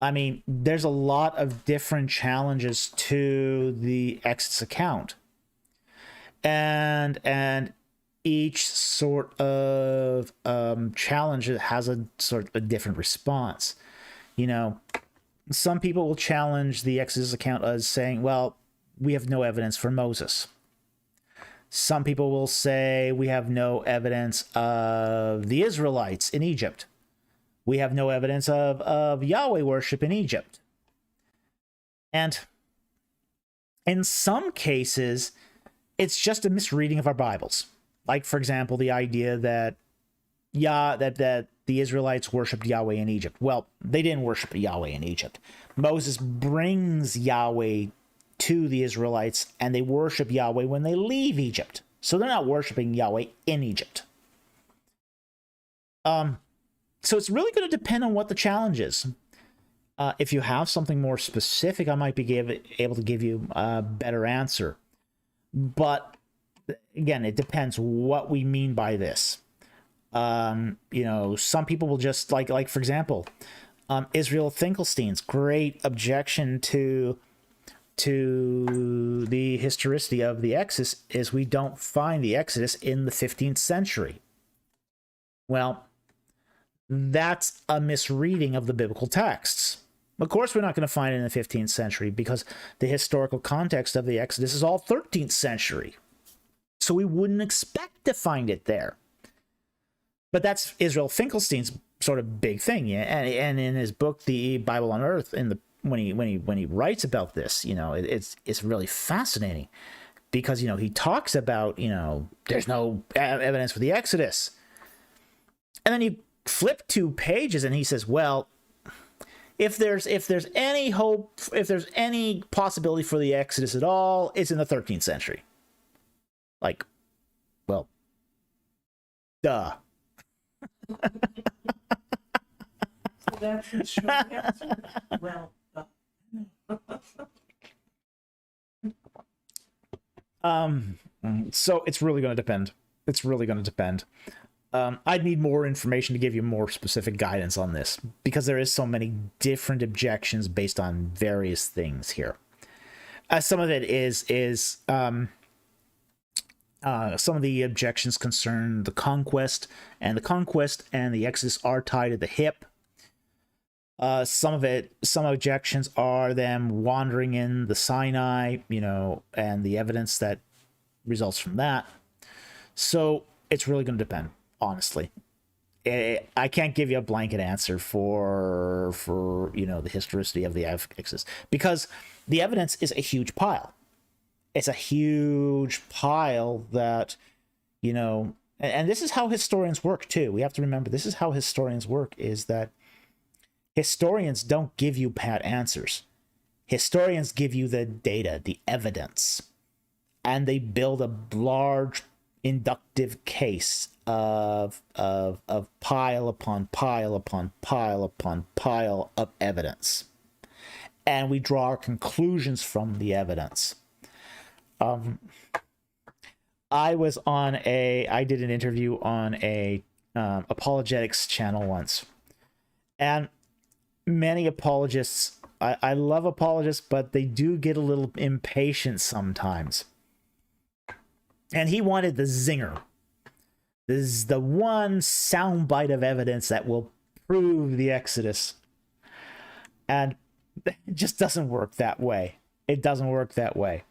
I mean, there's a lot of different challenges to the Exodus account. And each sort of challenge has a sort of a different response. Some people will challenge the Exodus account as saying, well, we have no evidence for Moses. Some people will say we have no evidence of the Israelites in Egypt. We have no evidence of Yahweh worship in Egypt. And in some cases, it's just a misreading of our Bibles. Like, for example, the idea that the Israelites worshipped Yahweh in Egypt. Well, they didn't worship Yahweh in Egypt. Moses brings Yahweh to the Israelites, and they worship Yahweh when they leave Egypt. So they're not worshiping Yahweh in Egypt. So it's really going to depend on what the challenge is. If you have something more specific, I might be able to give you a better answer. But again, it depends what we mean by this. Some people will just like for example, Israel Finkelstein's great objection to the historicity of the Exodus is we don't find the Exodus in the 15th century. Well, that's a misreading of the biblical texts. Of course, we're not going to find it in the 15th century because the historical context of the Exodus is all 13th century. So we wouldn't expect to find it there. But that's Israel Finkelstein's sort of big thing, yeah. And in his book, The Bible on Earth, when he writes about this, it's really fascinating because he talks about there's no evidence for the Exodus, and then you flip 2 pages and he says, well, if there's any hope, if there's any possibility for the Exodus at all, it's in the 13th century. Like, well, duh. So that's the short answer. Well, so it's really going to depend. It's really going to depend. I'd need more information to give you more specific guidance on this because there is so many different objections based on various things here. Some of it is some of the objections concern the Conquest, and the Exodus are tied at the hip. Some objections are them wandering in the Sinai, and the evidence that results from that. So it's really going to depend, honestly. I can't give you a blanket answer for the historicity of the Exodus because the evidence is a huge pile. It's a huge pile that and this is how historians work too. We have to remember this is how historians work, is that historians don't give you pat answers. Historians give you the data, the evidence, and they build a large inductive case of pile upon pile upon pile upon pile of evidence. And we draw our conclusions from the evidence. I did an interview on a apologetics channel once, and many apologists, I love apologists, but they do get a little impatient sometimes. And he wanted the zinger. This is the one soundbite of evidence that will prove the Exodus. And it just doesn't work that way. It doesn't work that way.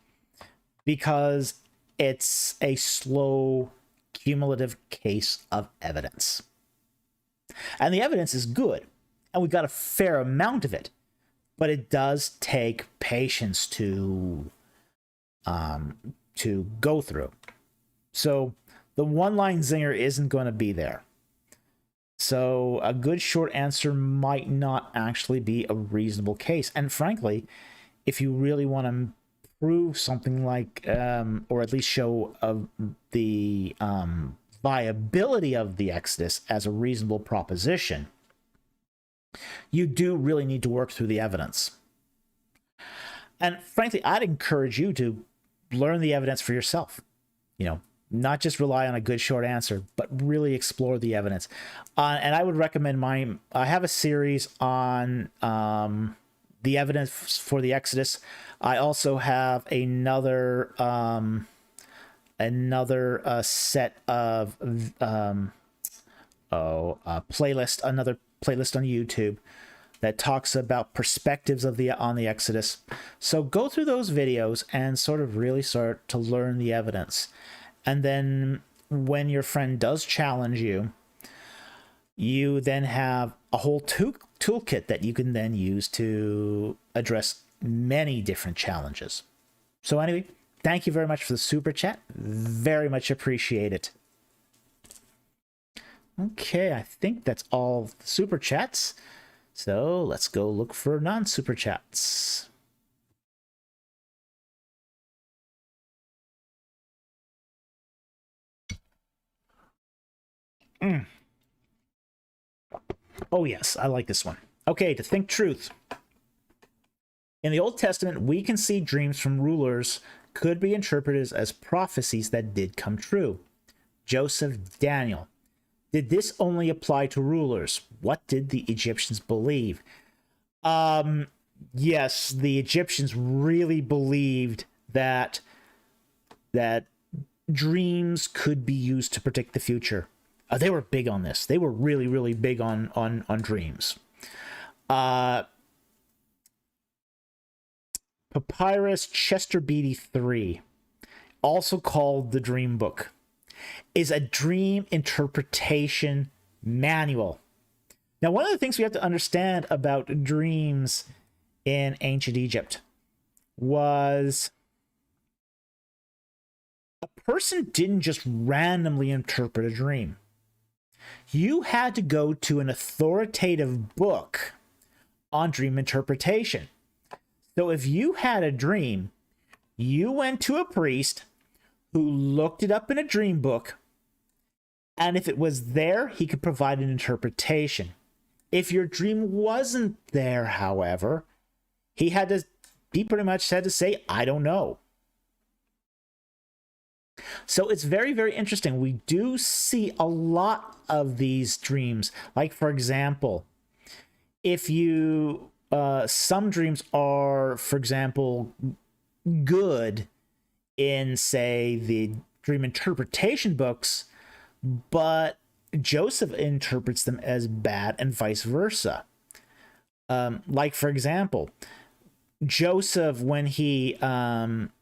Because it's a slow, cumulative case of evidence. And the evidence is good. And we got a fair amount of it. But it does take patience to go through. So the one-line zinger isn't going to be there. So a good short answer might not actually be a reasonable case. And frankly, if you really want to prove something like, or at least show the viability of the Exodus as a reasonable proposition, you do really need to work through the evidence. And frankly, I'd encourage you to learn the evidence for yourself. You know, not just rely on a good short answer, but really explore the evidence. And I would recommend I have a series on the evidence for the Exodus. I also have another set of another playlist on YouTube that talks about perspectives on the Exodus. So go through those videos and sort of really start to learn the evidence. And then when your friend does challenge you, you then have a whole toolkit that you can then use to address many different challenges. So anyway, thank you very much for the super chat. Very much appreciate it. Okay, I think that's all the super chats. So let's go look for non-super chats. Oh yes, I like this one. Okay, to think truth. In the Old Testament, we can see dreams from rulers could be interpreted as prophecies that did come true. Joseph, Daniel. Did this only apply to rulers? What did the Egyptians believe? Yes, the Egyptians really believed that dreams could be used to predict the future. They were big on this. They were really, really big on dreams. Papyrus Chester Beatty 3, also called the Dream Book, is a dream interpretation manual. Now, one of the things we have to understand about dreams in ancient Egypt was a person didn't just randomly interpret a dream. You had to go to an authoritative book on dream interpretation. So if you had a dream, you went to a priest who looked it up in a dream book, and if it was there, he could provide an interpretation. If your dream wasn't there, however, he pretty much had to say, I don't know. So it's very, very interesting. We do see a lot of these dreams. Like, for example, if you, some dreams are, for example, good in, say, the dream interpretation books, but Joseph interprets them as bad and vice versa. Like, for example, Joseph, when he interprets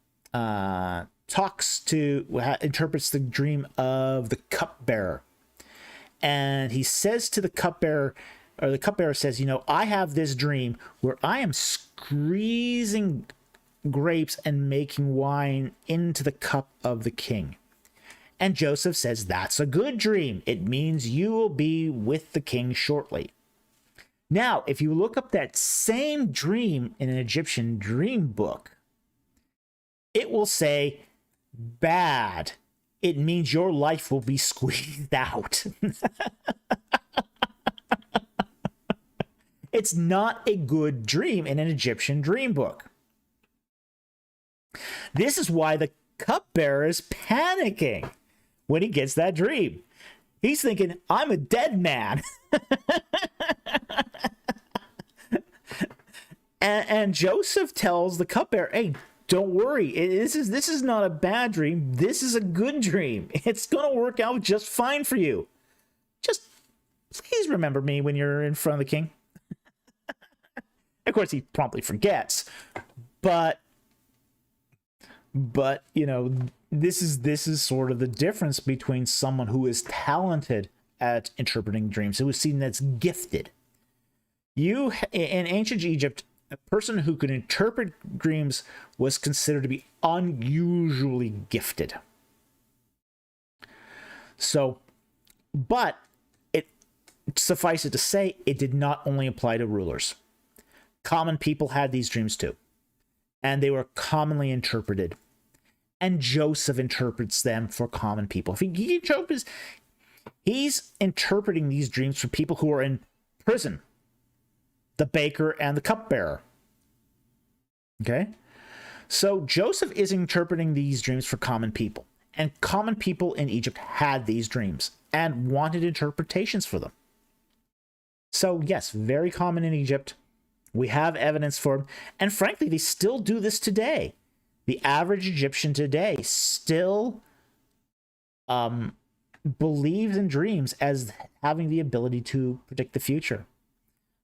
the dream of the cupbearer, and he says to the cupbearer, or the cupbearer says, you know, I have this dream where I am squeezing grapes and making wine into the cup of the king. And Joseph says, that's a good dream. It means you will be with the king shortly. Now, if you look up that same dream in an Egyptian dream book, it will say, bad. It means your life will be squeezed out. It's not a good dream in an Egyptian dream book. This is why the cupbearer is panicking when he gets that dream. He's thinking, I'm a dead man. and Joseph tells the cupbearer, hey, don't worry. This is not a bad dream. This is a good dream. It's going to work out just fine for you. Just please remember me when you're in front of the king. Of course, he promptly forgets. But you know, this is sort of the difference between someone who is talented at interpreting dreams, who is seen as gifted. In ancient Egypt, a person who could interpret dreams was considered to be unusually gifted. So, but it suffice it to say, it did not only apply to rulers. Common people had these dreams too, and they were commonly interpreted. And Joseph interprets them for common people. He's interpreting these dreams for people who are in prison, the baker and the cupbearer. Okay? So Joseph is interpreting these dreams for common people. And common people in Egypt had these dreams and wanted interpretations for them. So yes, very common in Egypt. We have evidence for them. And frankly, they still do this today. The average Egyptian today still believes in dreams as having the ability to predict the future.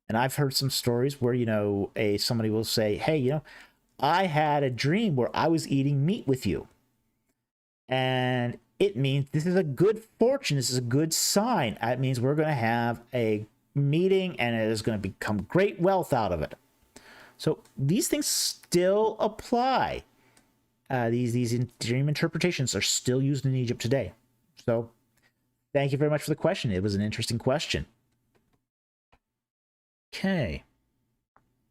And I've heard some stories where, you know, somebody will say, hey, you know, I had a dream where I was eating meat with you. And it means this is a good fortune. This is a good sign. It means we're going to have a meeting and it is going to become great wealth out of it. So these things still apply. These dream interpretations are still used in Egypt today. So thank you very much for the question. It was an interesting question. Okay.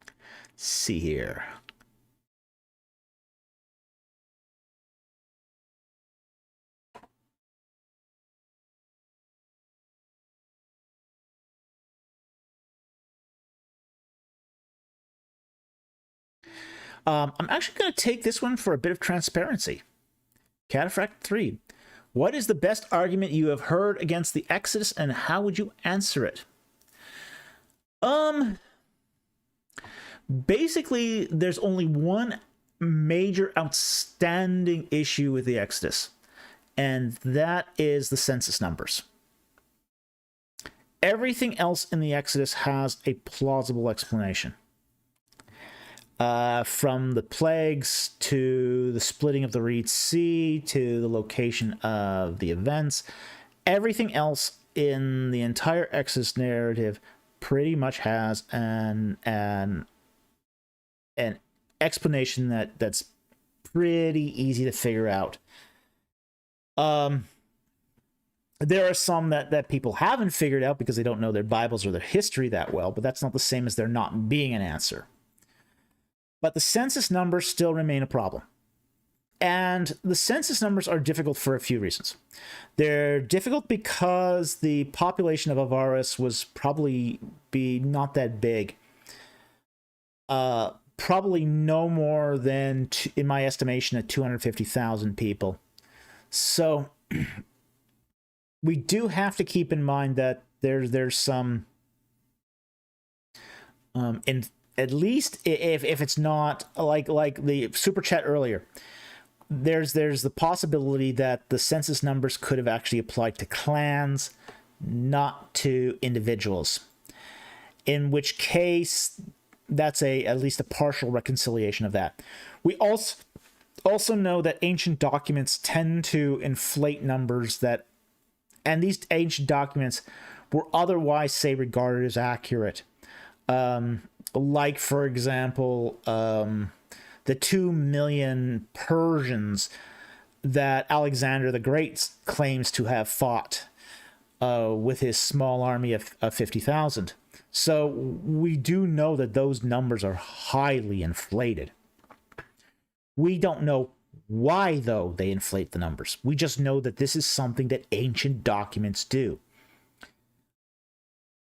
Let's see here. I'm actually going to take this one for a bit of transparency. Cataphract 3. What is the best argument you have heard against the Exodus, and how would you answer it? Basically, there's only one major outstanding issue with the Exodus, and that is the census numbers. Everything else in the Exodus has a plausible explanation. From the plagues to the splitting of the Red Sea to the location of the events, everything else in the entire Exodus narrative pretty much has an explanation that's pretty easy to figure out. There are some that people haven't figured out because they don't know their Bibles or their history that well, but that's not the same as there not being an answer. But the census numbers still remain a problem. And the census numbers are difficult for a few reasons. They're difficult because the population of Avaris was probably not that big. Probably no more than, in my estimation, 250,000 people. So we do have to keep in mind that there's some at least if it's not like the super chat earlier, there's the possibility that the census numbers could have actually applied to clans, not to individuals. In which case, that's at least a partial reconciliation of that. We also know that ancient documents tend to inflate numbers and these ancient documents were otherwise, say, regarded as accurate. Like, for example, the 2 million Persians that Alexander the Great claims to have fought with his small army of 50,000. So we do know that those numbers are highly inflated. We don't know why, though, they inflate the numbers. We just know that this is something that ancient documents do.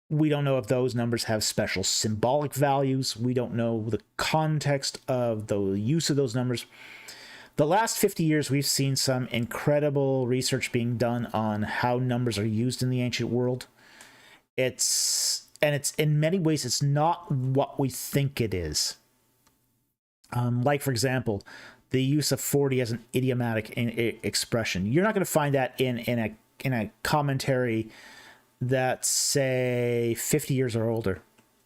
We don't know if those numbers have special symbolic values. We don't know the context of the use of those numbers. The last 50 years, we've seen some incredible research being done on how numbers are used in the ancient world. It's in many ways, it's not what we think it is. Like, for example, the use of 40 as an idiomatic expression. You're not going to find that in a commentary that's, say, 50 years or older,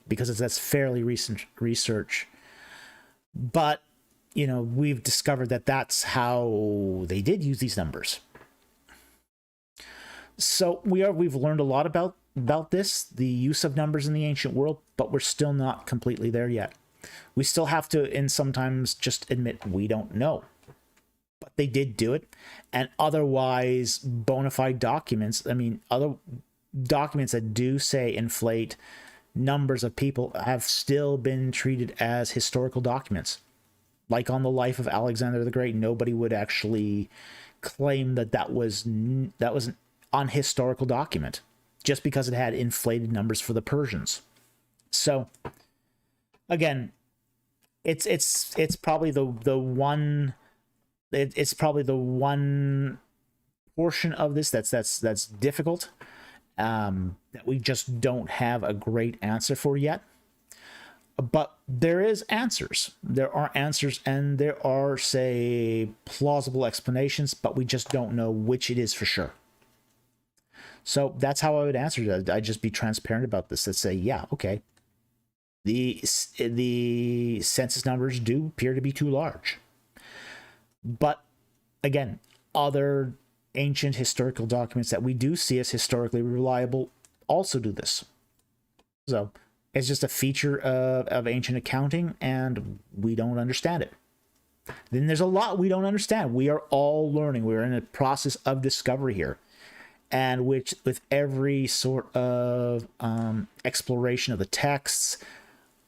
because that's fairly recent research. But, you know, we've discovered that that's how they did use these numbers. So we've learned a lot about this, the use of numbers in the ancient world, but we're still not completely there yet. We still have to, and sometimes, just admit we don't know. But they did do it, and otherwise bona fide documents, other documents that do say inflate numbers of people have still been treated as historical documents. Like on the life of Alexander the Great, nobody would actually claim that was an unhistorical document just because it had inflated numbers for the Persians. So again, it's probably the one portion of this that's difficult, that we just don't have a great answer for yet. But there is answers. There are answers, and there are, say, plausible explanations, but we just don't know which it is for sure. So that's how I would answer that. I'd just be transparent about this. Let's say, yeah, okay, the census numbers do appear to be too large. But again, other ancient historical documents that we do see as historically reliable also do this. So it's just a feature of ancient accounting, and we don't understand it. Then there's a lot we don't understand. We are all learning. We're in a process of discovery here. And with every sort of exploration of the texts,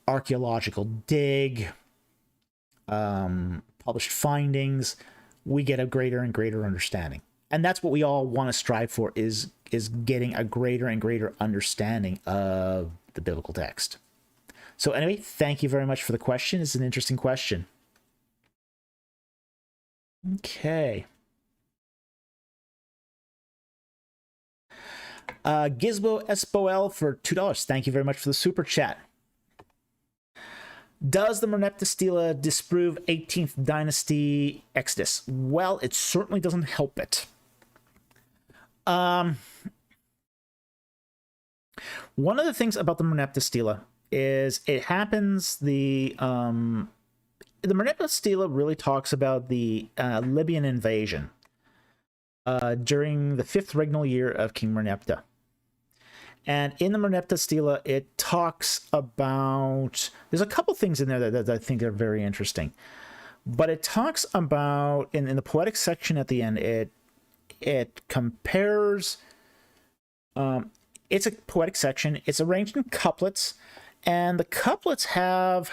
archaeological dig, published findings, we get a greater and greater understanding. And that's what we all want to strive for, is getting a greater and greater understanding of the biblical text. So anyway, thank you very much for the question. It's an interesting question. Okay. Gizmo Espoel for $2. Thank you very much for the super chat. Does the Merneptah Stela disprove 18th dynasty Exodus? Well, it certainly doesn't help it. One of the things about the Merneptah Stela is it happens, the Merneptah Stela really talks about the Libyan invasion during the 5th regnal year of King Merneptah. And in the Merneptah Stela, it talks about, there's a couple things in there that I think are very interesting. But it talks about, in the poetic section at the end, it compares, it's a poetic section, it's arranged in couplets, and the couplets are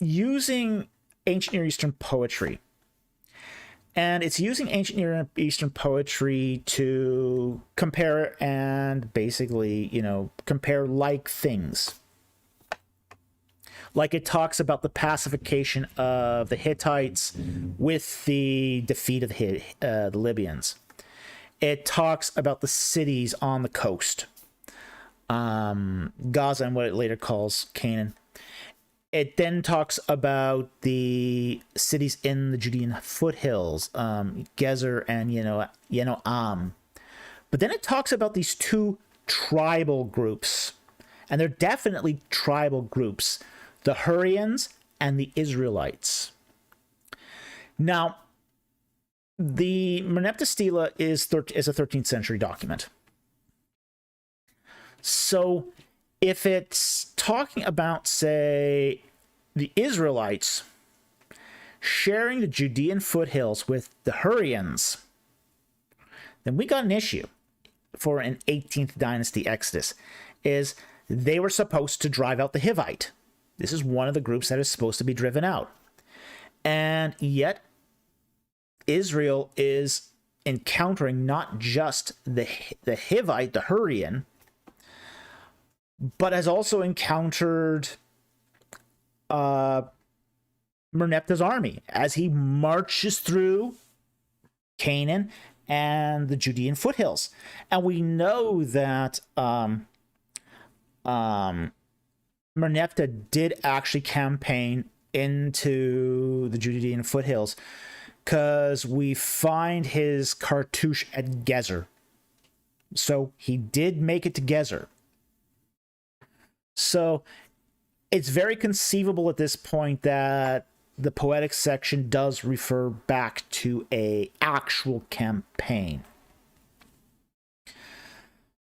using ancient Near Eastern poetry. And it's using ancient Near Eastern poetry to compare and basically, compare like things. Like it talks about the pacification of the Hittites with the defeat of the Libyans. It talks about the cities on the coast, Gaza and what it later calls Canaan. It then talks about the cities in the Judean foothills, Gezer and Yenoam. But then it talks about these two tribal groups, and they're definitely tribal groups, the Hurrians and the Israelites. Now, the Merneptah Stela is a 13th century document. So if it's talking about, say, the Israelites, sharing the Judean foothills with the Hurrians, then we got an issue for an 18th dynasty exodus. Is they were supposed to drive out the Hivite. This is one of the groups that is supposed to be driven out. And yet, Israel is encountering not just the Hivite, the Hurrian, but has also encountered Merneptah's army as he marches through Canaan and the Judean foothills. And we know that Merneptah did actually campaign into the Judean foothills, because we find his cartouche at Gezer. So he did make it to Gezer. So it's very conceivable at this point that the poetic section does refer back to an actual campaign.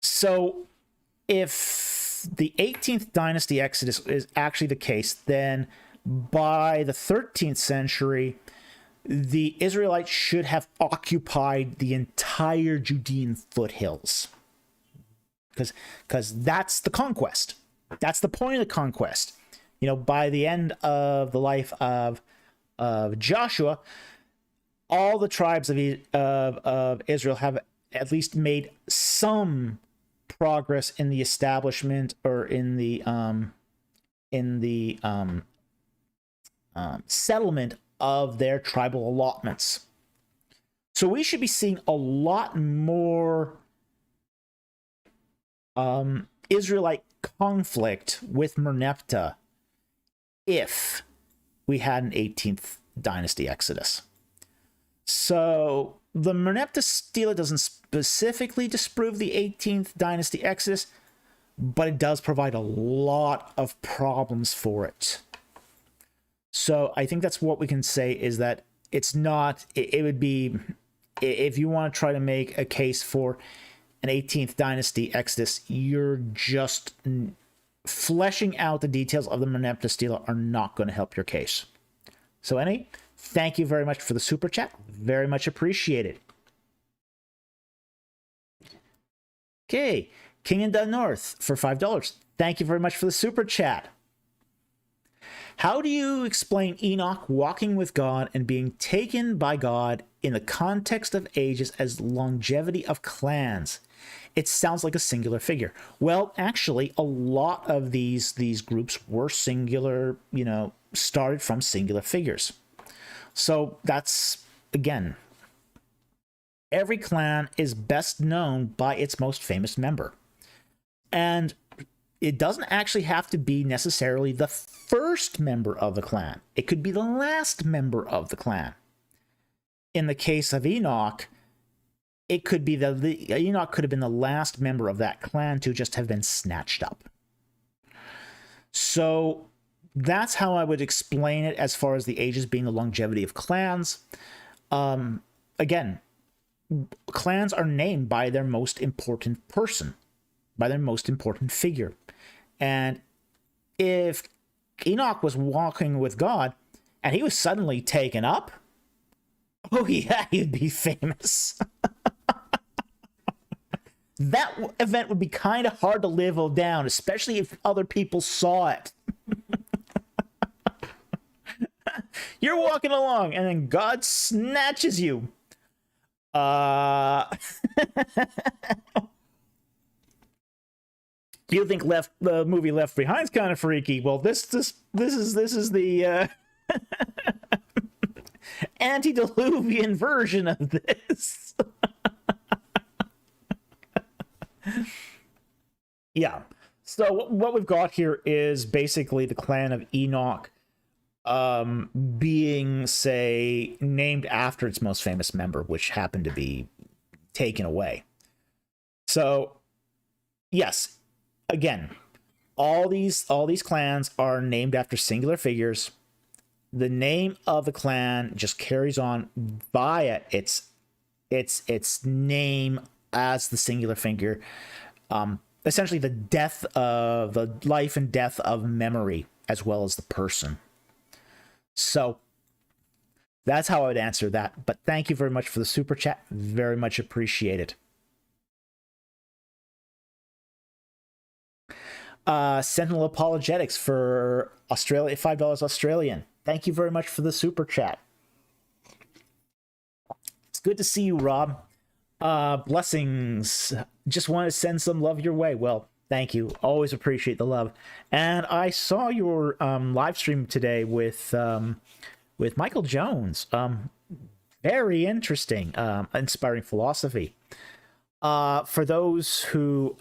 So if the 18th dynasty exodus is actually the case, then by the 13th century, the Israelites should have occupied the entire Judean foothills. Because that's the conquest. That's the point of the conquest. You know, by the end of the life of Joshua, all the tribes of Israel have at least made some progress in the establishment or in the settlement of their tribal allotments. So we should be seeing a lot more Israelite conflict with Merneptah if we had an 18th dynasty exodus. So the Merneptah stela doesn't specifically disprove the 18th dynasty exodus, but it does provide a lot of problems for it. So I think that's what we can say, is that it's not, it would be, if you want to try to make a case for an 18th dynasty exodus, you're just fleshing out the details of the Merneptah stela are not going to help your case. So anyway, thank you very much for the super chat. Very much appreciated. Okay, King in the North for $5. Thank you very much for the super chat. How do you explain Enoch walking with God and being taken by God in the context of ages as longevity of clans? It sounds like a singular figure. Well, actually, a lot of these groups were singular, you know, started from singular figures. So that's, again, every clan is best known by its most famous member. And it doesn't actually have to be necessarily the first member of the clan. It could be the last member of the clan. In the case of Enoch, it could be Enoch could have been the last member of that clan to just have been snatched up. So that's how I would explain it as far as the ages being the longevity of clans. Again, clans are named by their most important person, by their most important figure. And if Enoch was walking with God and he was suddenly taken up, oh yeah, he'd be famous. That event would be kind of hard to live down, especially if other people saw it. You're walking along and then God snatches you. You think the movie Left Behind's kind of freaky? Well, this is the antediluvian version of this. Yeah. So what we've got here is basically the clan of Enoch being, say, named after its most famous member, which happened to be taken away. So, yes, again, all these clans are named after singular figures. The name of the clan just carries on via its name as the singular figure. Essentially, the life and death of memory, as well as the person. So, That's how I would answer that. But thank you very much for the super chat. Very much appreciated. Sentinel Apologetics for Australia, $5 Australian. Thank you very much for the super chat. It's good to see you, Rob. Blessings. Just want to send some love your way. Well, thank you. Always appreciate the love. And I saw your live stream today with Michael Jones. Very interesting, inspiring philosophy. For those who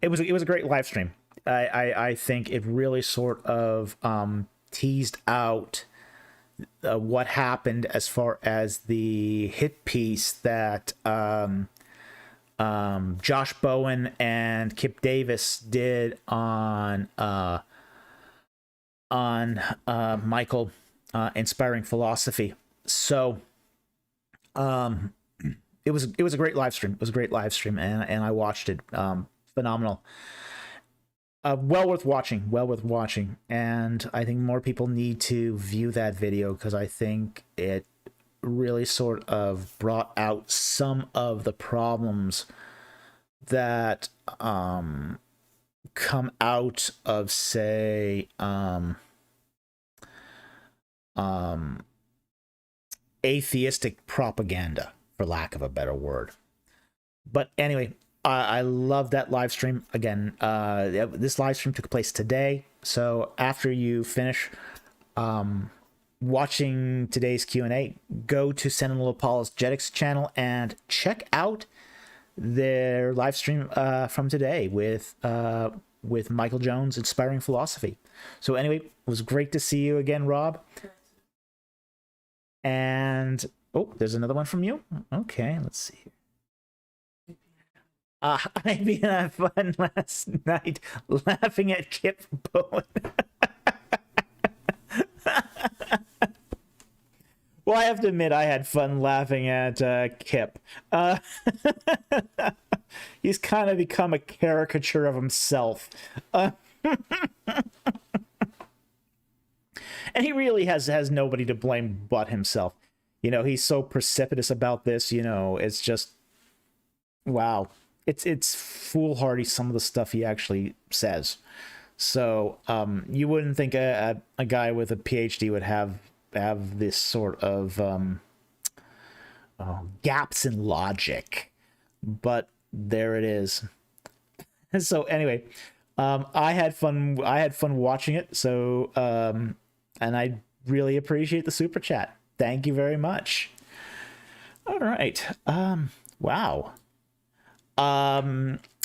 it was a great live stream. I think it really sort of teased out what happened as far as the hit piece that Josh Bowen and Kip Davis did on Michael, inspiring philosophy. So it was a great live stream. It was a great live stream, and I watched it. Phenomenal. Well worth watching, and I think more people need to view that video because I think it really sort of brought out some of the problems that come out of, say, atheistic propaganda, for lack of a better word. But anyway, I love that live stream. Again, this live stream took place today. So after you finish watching today's Q&A, go to Sentinel Apologetics channel and check out their live stream from today with Michael Jones, Inspiring Philosophy. So anyway, it was great to see you again, Rob. And oh, there's another one from you. Okay, let's see. I've been having fun last night laughing at Kip Bowen. Well, I have to admit, I had fun laughing at Kip. He's kind of become a caricature of himself. And he really has nobody to blame but himself. You know, he's so precipitous about this, you know, it's just, wow. It's foolhardy, some of the stuff he actually says. So you wouldn't think a guy with a PhD would have this sort of gaps in logic, but there it is. So anyway, I had fun watching it. So and I really appreciate the super chat. Thank you very much. All right. Wow.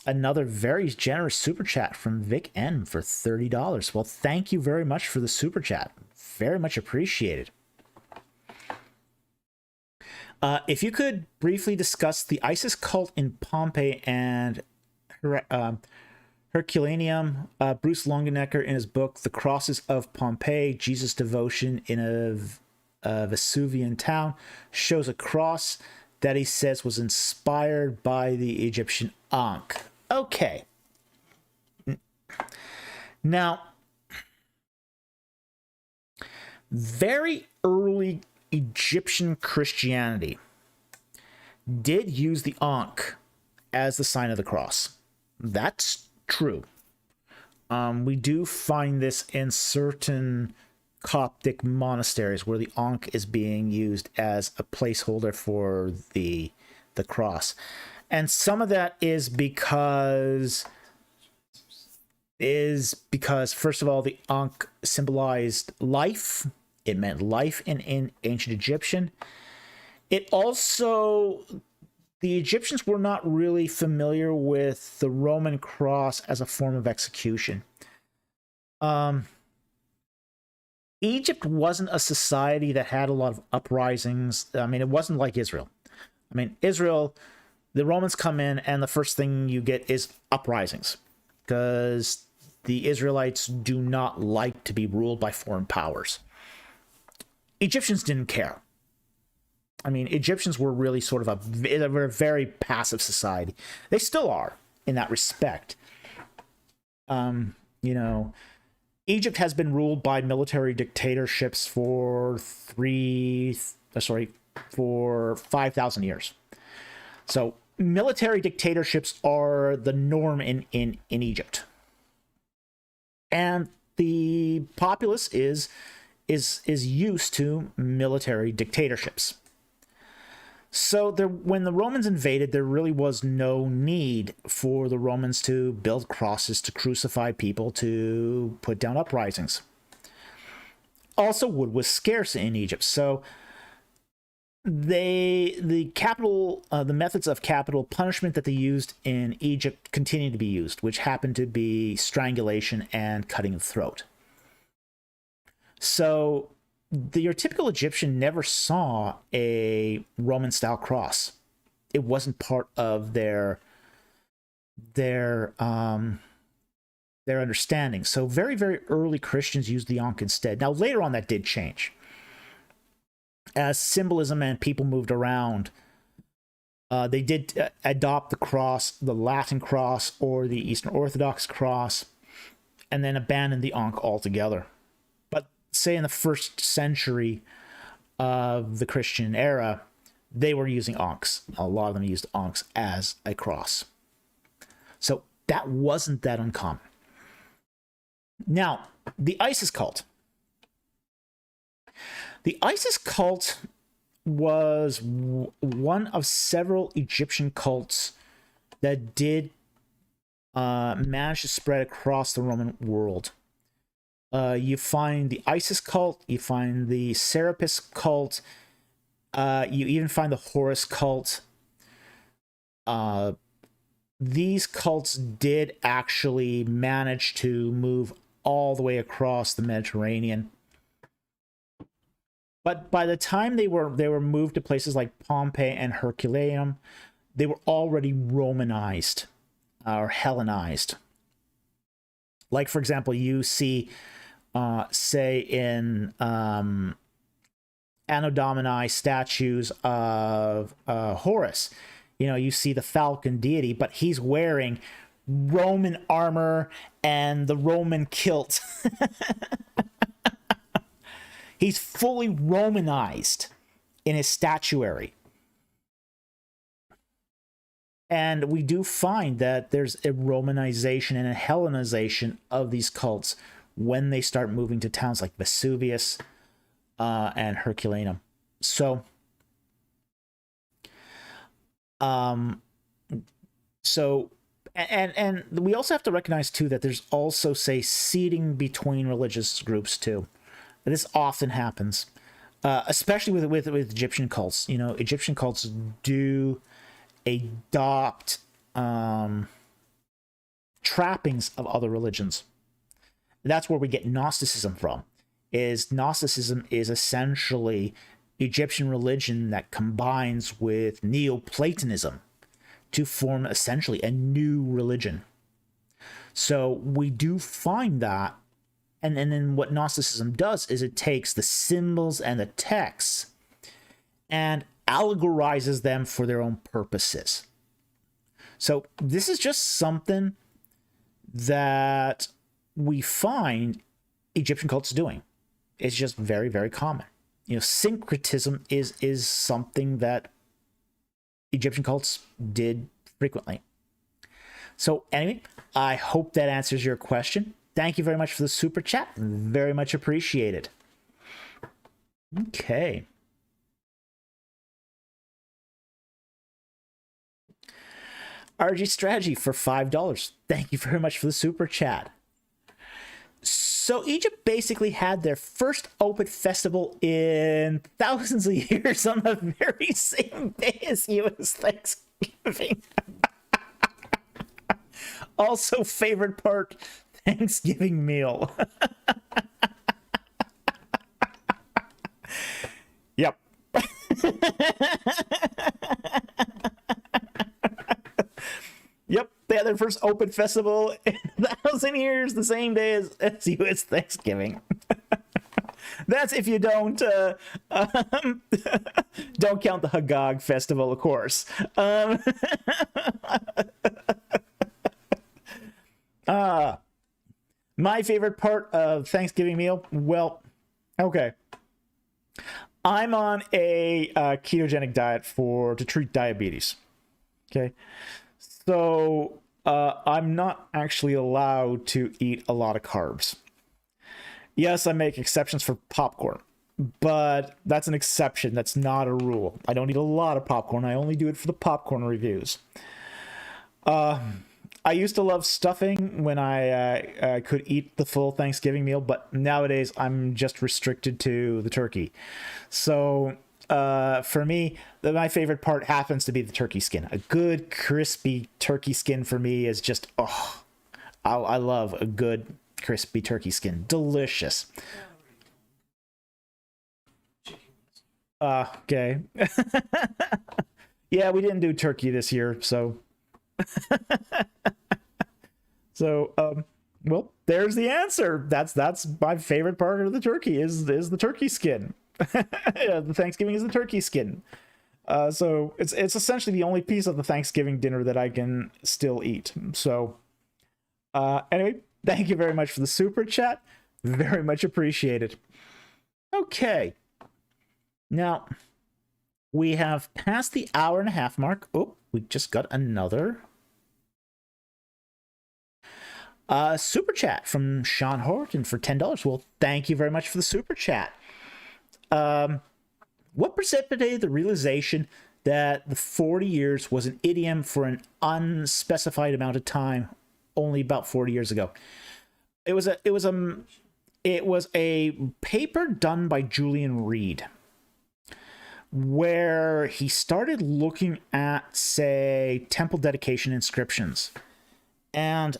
Another very generous super chat from Vic N for $30. Well, thank you very much for the super chat. Very much appreciated. If you could briefly discuss the ISIS cult in Pompeii and Herculaneum, Bruce Longenecker in his book The Crosses of Pompeii, Jesus' Devotion in a Vesuvian Town, shows a cross that he says was inspired by the Egyptian Ankh. Okay. Now, very early Egyptian Christianity did use the Ankh as the sign of the cross. That's true. We do find this in certain Coptic monasteries where the Ankh is being used as a placeholder for the cross. And some of that is because first of all, the Ankh symbolized life. It meant life in ancient Egyptian. It also, the Egyptians were not really familiar with the Roman cross as a form of execution. Egypt wasn't a society that had a lot of uprisings. I mean, it wasn't like Israel. I mean, Israel, the Romans come in and the first thing you get is uprisings because the Israelites do not like to be ruled by foreign powers. Egyptians didn't care. I mean, Egyptians were really sort of a very passive society. They still are in that respect. You know, Egypt has been ruled by military dictatorships for 5,000 years. So military dictatorships are the norm in Egypt. And the populace is used to military dictatorships. So when the Romans invaded, there really was no need for the Romans to build crosses, to crucify people, to put down uprisings. Also, wood was scarce in Egypt, so the methods of capital punishment that they used in Egypt continued to be used, which happened to be strangulation and cutting the throat. So your typical Egyptian never saw a Roman-style cross. It wasn't part of their understanding. So very, very early Christians used the Ankh instead. Now, later on, that did change. As symbolism and people moved around, they did adopt the cross, the Latin cross or the Eastern Orthodox cross, and then abandon the Ankh altogether. But say in the first century of the Christian era, they were using Ankhs. A lot of them used Ankhs as a cross. So that wasn't that uncommon. Now, the Isis cult. The Isis cult was one of several Egyptian cults that did manage to spread across the Roman world. You find the Isis cult, you find the Serapis cult, you even find the Horus cult. These cults did actually manage to move all the way across the Mediterranean. But by the time they were moved to places like Pompeii and Herculaneum, they were already Romanized or Hellenized. Like, for example, you see, say, in Anno Domini statues of Horus, you see the falcon deity, but he's wearing Roman armor and the Roman kilt. He's fully Romanized in his statuary. And we do find that there's a Romanization and a Hellenization of these cults when they start moving to towns like Vesuvius and Herculaneum. So, and we also have to recognize too that there's also, say, seeding between religious groups too. This often happens, especially with Egyptian cults. Egyptian cults do adopt trappings of other religions. That's where we get Gnosticism from. Gnosticism is essentially Egyptian religion that combines with Neoplatonism to form essentially a new religion. So we do find that. And then what Gnosticism does is it takes the symbols and the texts and allegorizes them for their own purposes. So this is just something that we find Egyptian cults doing. It's just very, very common. Syncretism is something that Egyptian cults did frequently. So anyway, I hope that answers your question. Thank you very much for the super chat. Very much appreciated. Okay. RG Strategy for $5. Thank you very much for the super chat. So Egypt basically had their first open festival in thousands of years on the very same day as U.S. Thanksgiving. Also, favorite part, Thanksgiving meal. Yep. Yep, they had their first open festival in 1,000 years, the same day as U.S. Thanksgiving. That's if you don't count the Hagag festival, of course. My favorite part of Thanksgiving meal? Well, okay. I'm on a ketogenic diet to treat diabetes. Okay. So I'm not actually allowed to eat a lot of carbs. Yes, I make exceptions for popcorn, but that's an exception. That's not a rule. I don't eat a lot of popcorn. I only do it for the popcorn reviews. I used to love stuffing when I could eat the full Thanksgiving meal, but nowadays I'm just restricted to the turkey. So for me, my favorite part happens to be the turkey skin. A good crispy turkey skin for me is just, oh, I love a good crispy turkey skin. Delicious. Okay. Yeah, we didn't do turkey this year, so... well, there's the answer. That's my favorite part of the turkey is the turkey skin. The Thanksgiving is the turkey skin. So it's essentially the only piece of the Thanksgiving dinner that I can still eat. So anyway, thank you very much for the super chat. Very much appreciated. Okay. Now we have passed the hour and a half mark. Oh, we just got another super chat from Sean Horton for $10. Well, thank you very much for the super chat. What precipitated the realization that the 40 years was an idiom for an unspecified amount of time only about 40 years ago? It was a paper done by Julian Reed where he started looking at, say, temple dedication inscriptions. And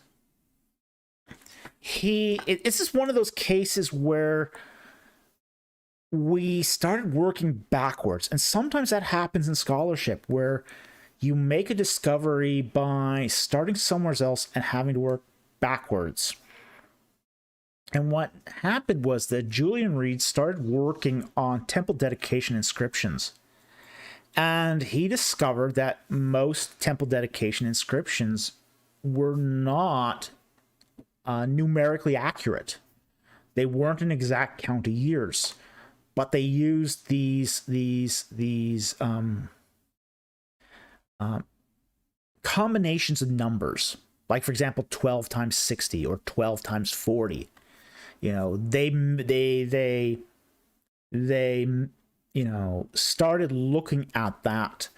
it's just one of those cases where we started working backwards. And sometimes that happens in scholarship, where you make a discovery by starting somewhere else and having to work backwards. And what happened was that Julian Reed started working on temple dedication inscriptions. And he discovered that most temple dedication inscriptions were not numerically accurate. They weren't an exact count of years, but they used these combinations of numbers. Like, for example, 12 times 60 or 12 times 40. You know, they you know, started looking at that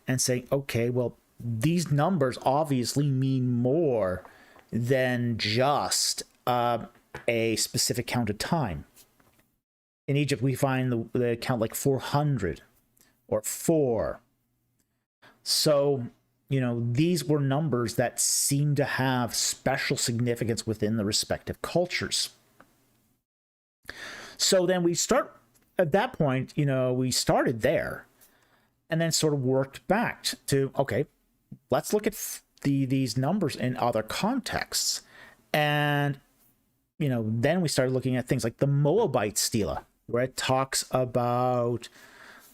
and saying, okay, well, these numbers obviously mean more than just a specific count of time. In Egypt, we find the count like 400 or 4. So, you know, these were numbers that seemed to have special significance within the respective cultures. So then we start at that point, you know, we started there and then sort of worked back to, okay, let's look at these numbers in other contexts. And, you know, then we started looking at things like the Moabite stela, where it talks about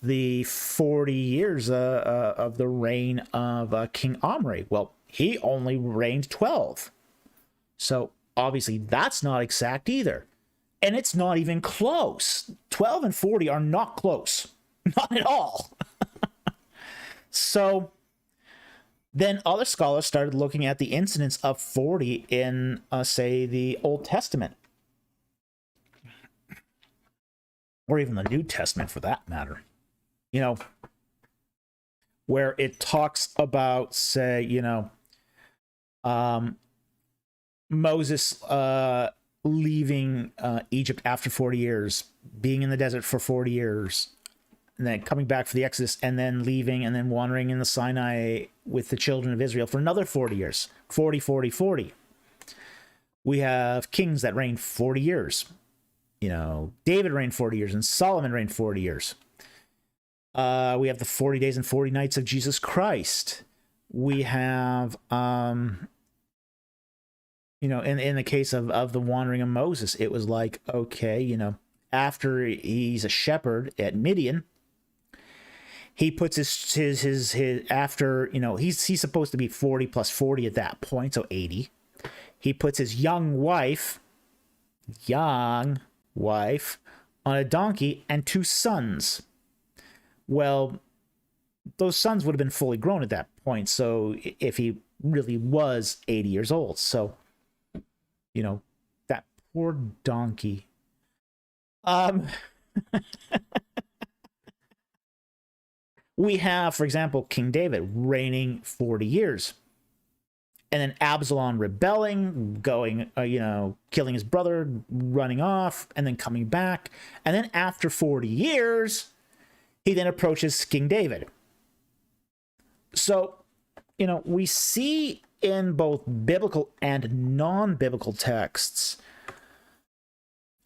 the 40 years of the reign of King Omri. Well, he only reigned 12. So obviously that's not exact either. And it's not even close. 12 and 40 are not close. Not at all. So then other scholars started looking at the incidence of 40 in, say, the Old Testament. Or even the New Testament, for that matter. You know, where it talks about, say, you know, Moses leaving Egypt after 40 years, being in the desert for 40 years, and then coming back for the Exodus, and then leaving and then wandering in the Sinai with the children of Israel for another 40 years. 40, 40, 40. We have kings that reigned 40 years. You know, David reigned 40 years and Solomon reigned 40 years. We have the 40 days and 40 nights of Jesus Christ. We have, you know, in the case of the wandering of Moses, it was like, okay, you know, after he's a shepherd at Midian, he puts his after, you know, he's supposed to be 40 plus 40 at that point, so 80. He puts his young wife young wife on a donkey and 2 sons. Well, those sons would have been fully grown at that point, so if he really was 80 years old. So, you know, that poor donkey. We have, for example, King David reigning 40 years. And then Absalom rebelling, going, killing his brother, running off, and then coming back. And then after 40 years, he then approaches King David. So, we see in both biblical and non-biblical texts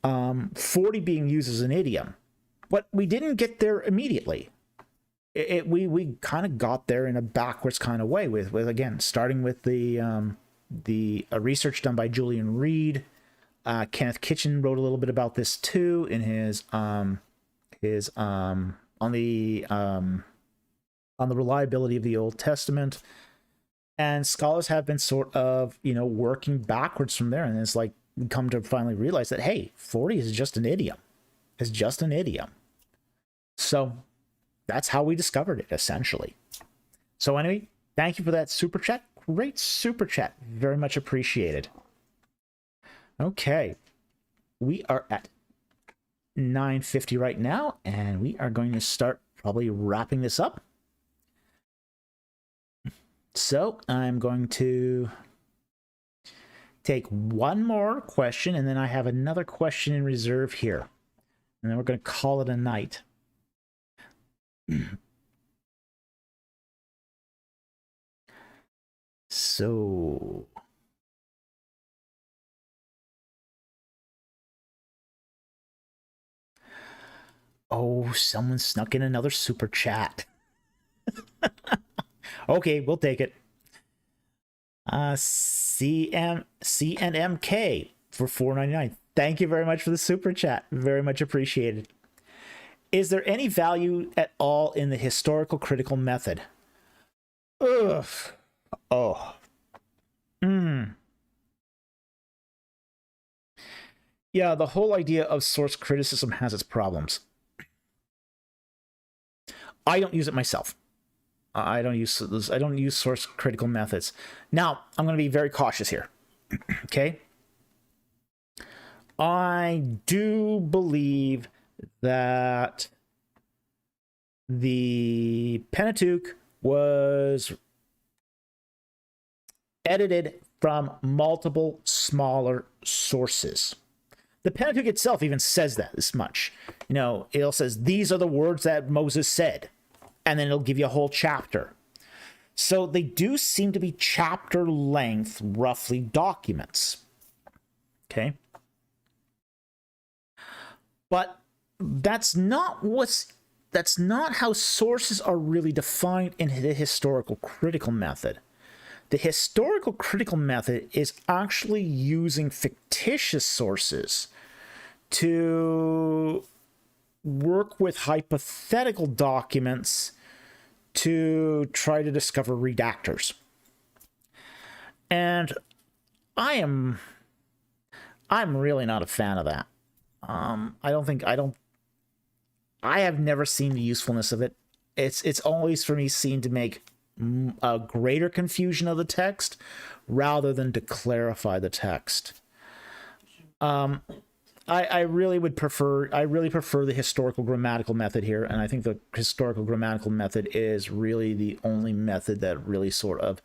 40 being used as an idiom. But we didn't get there immediately. We kind of got there in a backwards kind of way with again, starting with the research done by Julian Reed. Kenneth Kitchen wrote a little bit about this too in his on the reliability of the Old Testament. And scholars have been sort of, working backwards from there, and it's like we come to finally realize that, hey, 40 is just an idiom. It's just an idiom. So that's how we discovered it, essentially. So anyway, thank you for that super chat. Great super chat. Very much appreciated. Okay. We are at 9:50 right now, and we are going to start probably wrapping this up. So I'm going to take one more question, and then I have another question in reserve here. And then we're going to call it a night. So someone snuck in another super chat. Okay, we'll take it. CNMK for $4.99. Thank you very much for the super chat. Very much appreciated. Is there any value at all in the historical critical method? Ugh. Oh. Yeah, the whole idea of source criticism has its problems. I don't use it myself. I don't use source critical methods. Now, I'm going to be very cautious here. Okay? I do believe that the Pentateuch was edited from multiple smaller sources. The Pentateuch itself even says that as much. It says, these are the words that Moses said. And then it'll give you a whole chapter. So they do seem to be chapter length, roughly, documents. Okay? But that's not how sources are really defined in the historical critical method. The historical critical method is actually using fictitious sources to work with hypothetical documents to try to discover redactors. And I'm really not a fan of that. I have never seen the usefulness of it. It's always for me seen to make a greater confusion of the text rather than to clarify the text. I really prefer the historical grammatical method here, and I think the historical grammatical method is really the only method that really sort of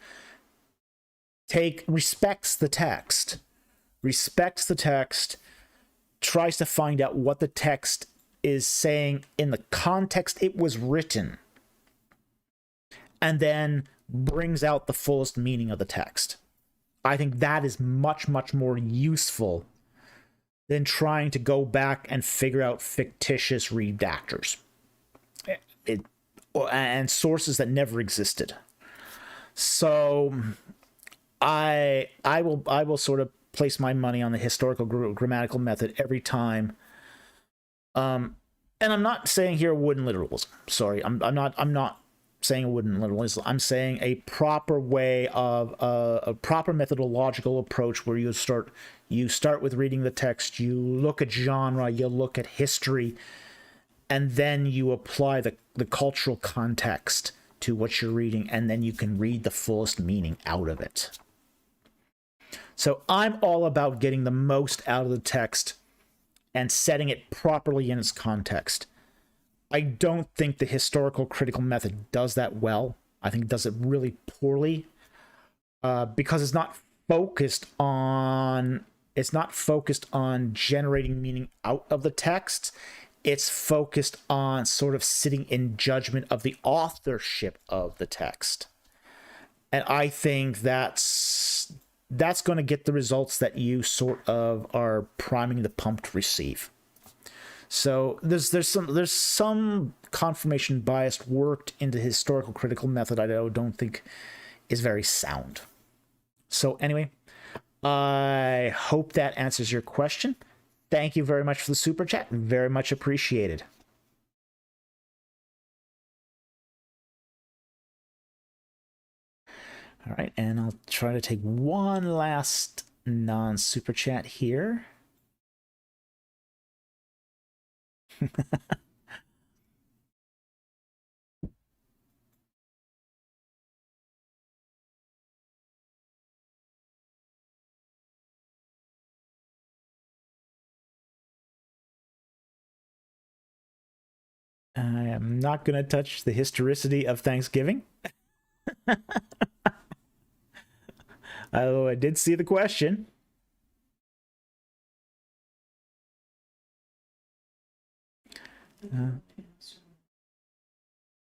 respects the text, tries to find out what the text is saying in the context it was written, and then brings out the fullest meaning of the text. I think that is much, much more useful than trying to go back and figure out fictitious redactors and sources that never existed. So I will sort of place my money on the historical grammatical method every time. And I'm not saying here wooden literalism. Sorry, I'm not saying a wooden literalism. I'm saying a proper way of a proper methodological approach where you start You start with reading the text, you look at genre, you look at history, and then you apply the cultural context to what you're reading, and then you can read the fullest meaning out of it. So I'm all about getting the most out of the text and setting it properly in its context. I don't think the historical critical method does that well. I think it does it really poorly because it's not focused on generating meaning out of the text. It's focused on sort of sitting in judgment of the authorship of the text. And I think that's going to get the results that you sort of are priming the pump to receive. So there's some confirmation bias worked into historical critical method I don't think is very sound. So anyway, I hope that answers your question. Thank you very much for the super chat. Very much appreciated. All right, and I'll try to take one last non-super chat here. I am not going to touch the historicity of Thanksgiving. Although I did see the question.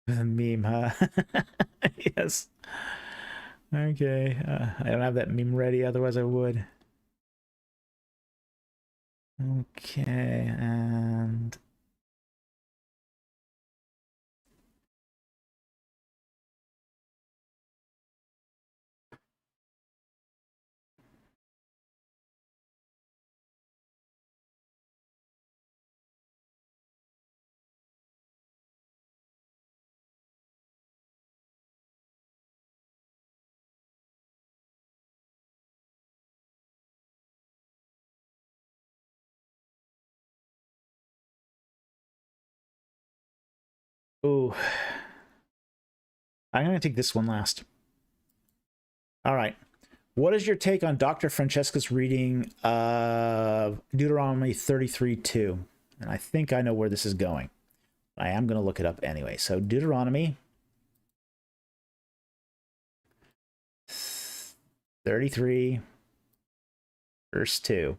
The meme, huh? Yes. Okay. I don't have that meme ready, otherwise I would. Okay, and... Ooh. I'm going to take this one last. All right. What is your take on Dr. Francesca's reading of Deuteronomy 33:2? And I think I know where this is going. I am going to look it up anyway. So Deuteronomy 33, verse 2.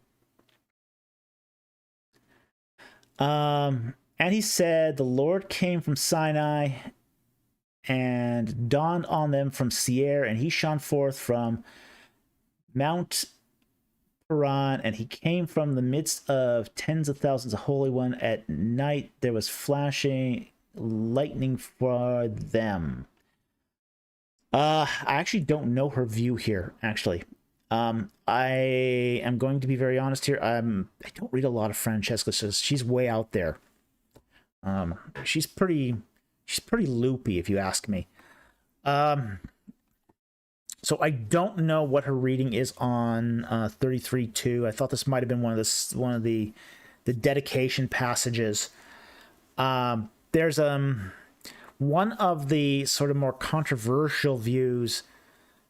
And he said, the Lord came from Sinai and dawned on them from Seir, and he shone forth from Mount Paran, and he came from the midst of tens of thousands of Holy One. At night there was flashing lightning for them. I actually don't know her view here, actually. I am going to be very honest here. I don't read a lot of Francesca, so she's way out there. She's pretty loopy, if you ask me. So I don't know what her reading is on 33:2. I thought this might have been one of the dedication passages. There's one of the sort of more controversial views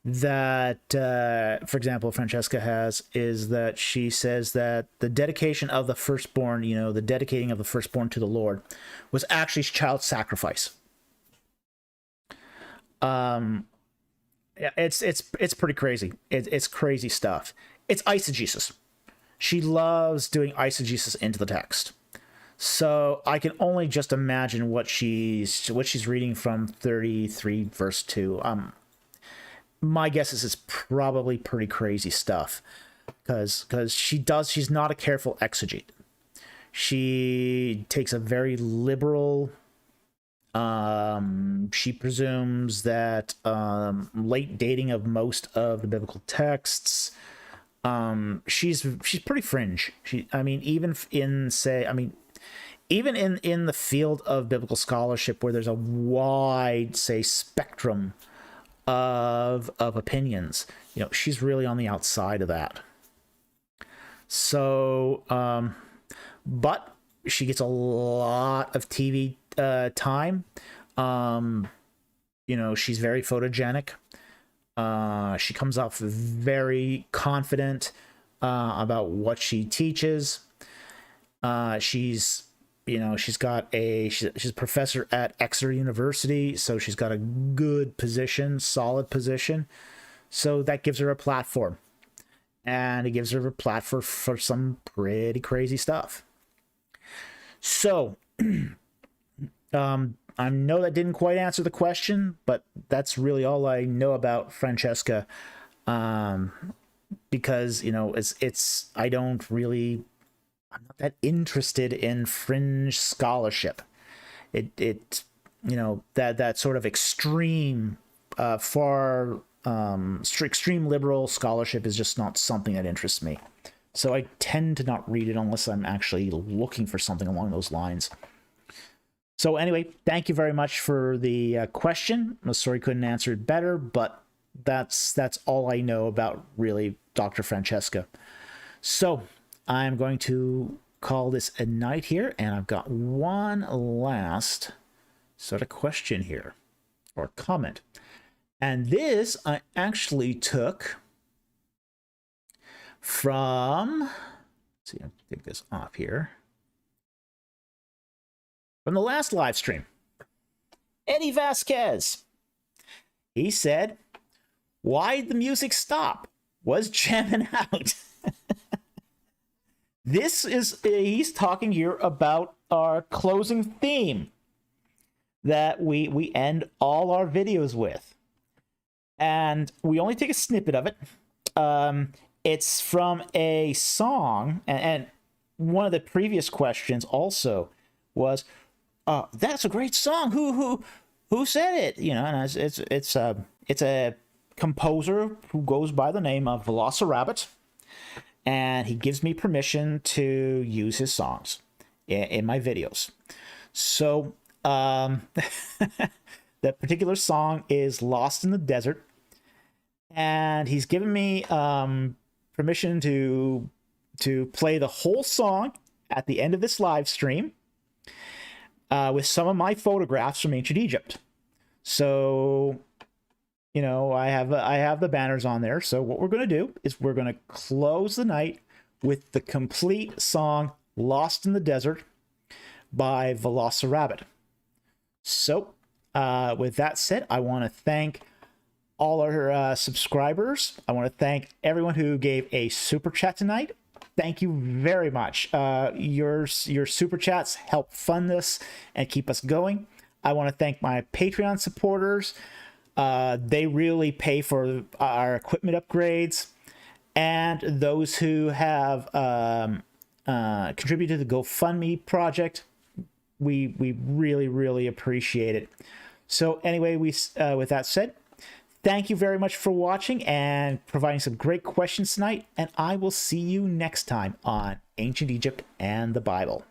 that, for example, Francesca has, is that she says that the dedication of the firstborn, the dedicating of the firstborn to the Lord, was actually child sacrifice. It's pretty crazy. It's crazy stuff. It's eisegesis. She loves doing eisegesis into the text. So I can only just imagine what she's reading from 33 verse 2. My guess is it's probably pretty crazy stuff, because she's not a careful exegete. She takes a very liberal, she presumes that late dating of most of the biblical texts. She's pretty fringe. Even in the field of biblical scholarship, where there's a wide, say, spectrum of opinions, she's really on the outside of that. So, but she gets a lot of TV time. She's very photogenic. She comes off very confident about what she teaches. She's a professor at Exeter University, so she's got a good position, solid position. So that gives her a platform, and it gives her a platform for some pretty crazy stuff. So, I know that didn't quite answer the question, but that's really all I know about Francesca. Because I'm not that interested in fringe scholarship. That sort of extreme, extreme liberal scholarship is just not something that interests me. So I tend to not read it unless I'm actually looking for something along those lines. So anyway, thank you very much for the question. I'm sorry I couldn't answer it better, but that's all I know about really Dr. Francesca. So I'm going to call this a night here, and I've got one last sort of question here, or comment. And this I actually took from, let's see, I'll take this off here, from the last live stream. Eddie Vasquez. He said, "Why'd the music stop? Was jamming out." He's talking here about our closing theme that we end all our videos with. And we only take a snippet of it. It's from a song, and one of the previous questions also was, "That's a great song. Who said it?" And it's a composer who goes by the name of Velocirabbit, and he gives me permission to use his songs in my videos. So that particular song is "Lost in the Desert," and he's given me permission to play the whole song at the end of this live stream with some of my photographs from ancient Egypt. So I have the banners on there. So what we're going to do is we're going to close the night with the complete song "Lost in the Desert" by Velocirabbit. So with that said, I want to thank all our subscribers. I want to thank everyone who gave a super chat tonight. Thank you very much. Your super chats help fund this and keep us going. I want to thank my Patreon supporters. They really pay for our equipment upgrades, and those who have contributed to the GoFundMe project. We really, really appreciate it. So anyway, with that said, thank you very much for watching and providing some great questions tonight, and I will see you next time on Ancient Egypt and the Bible.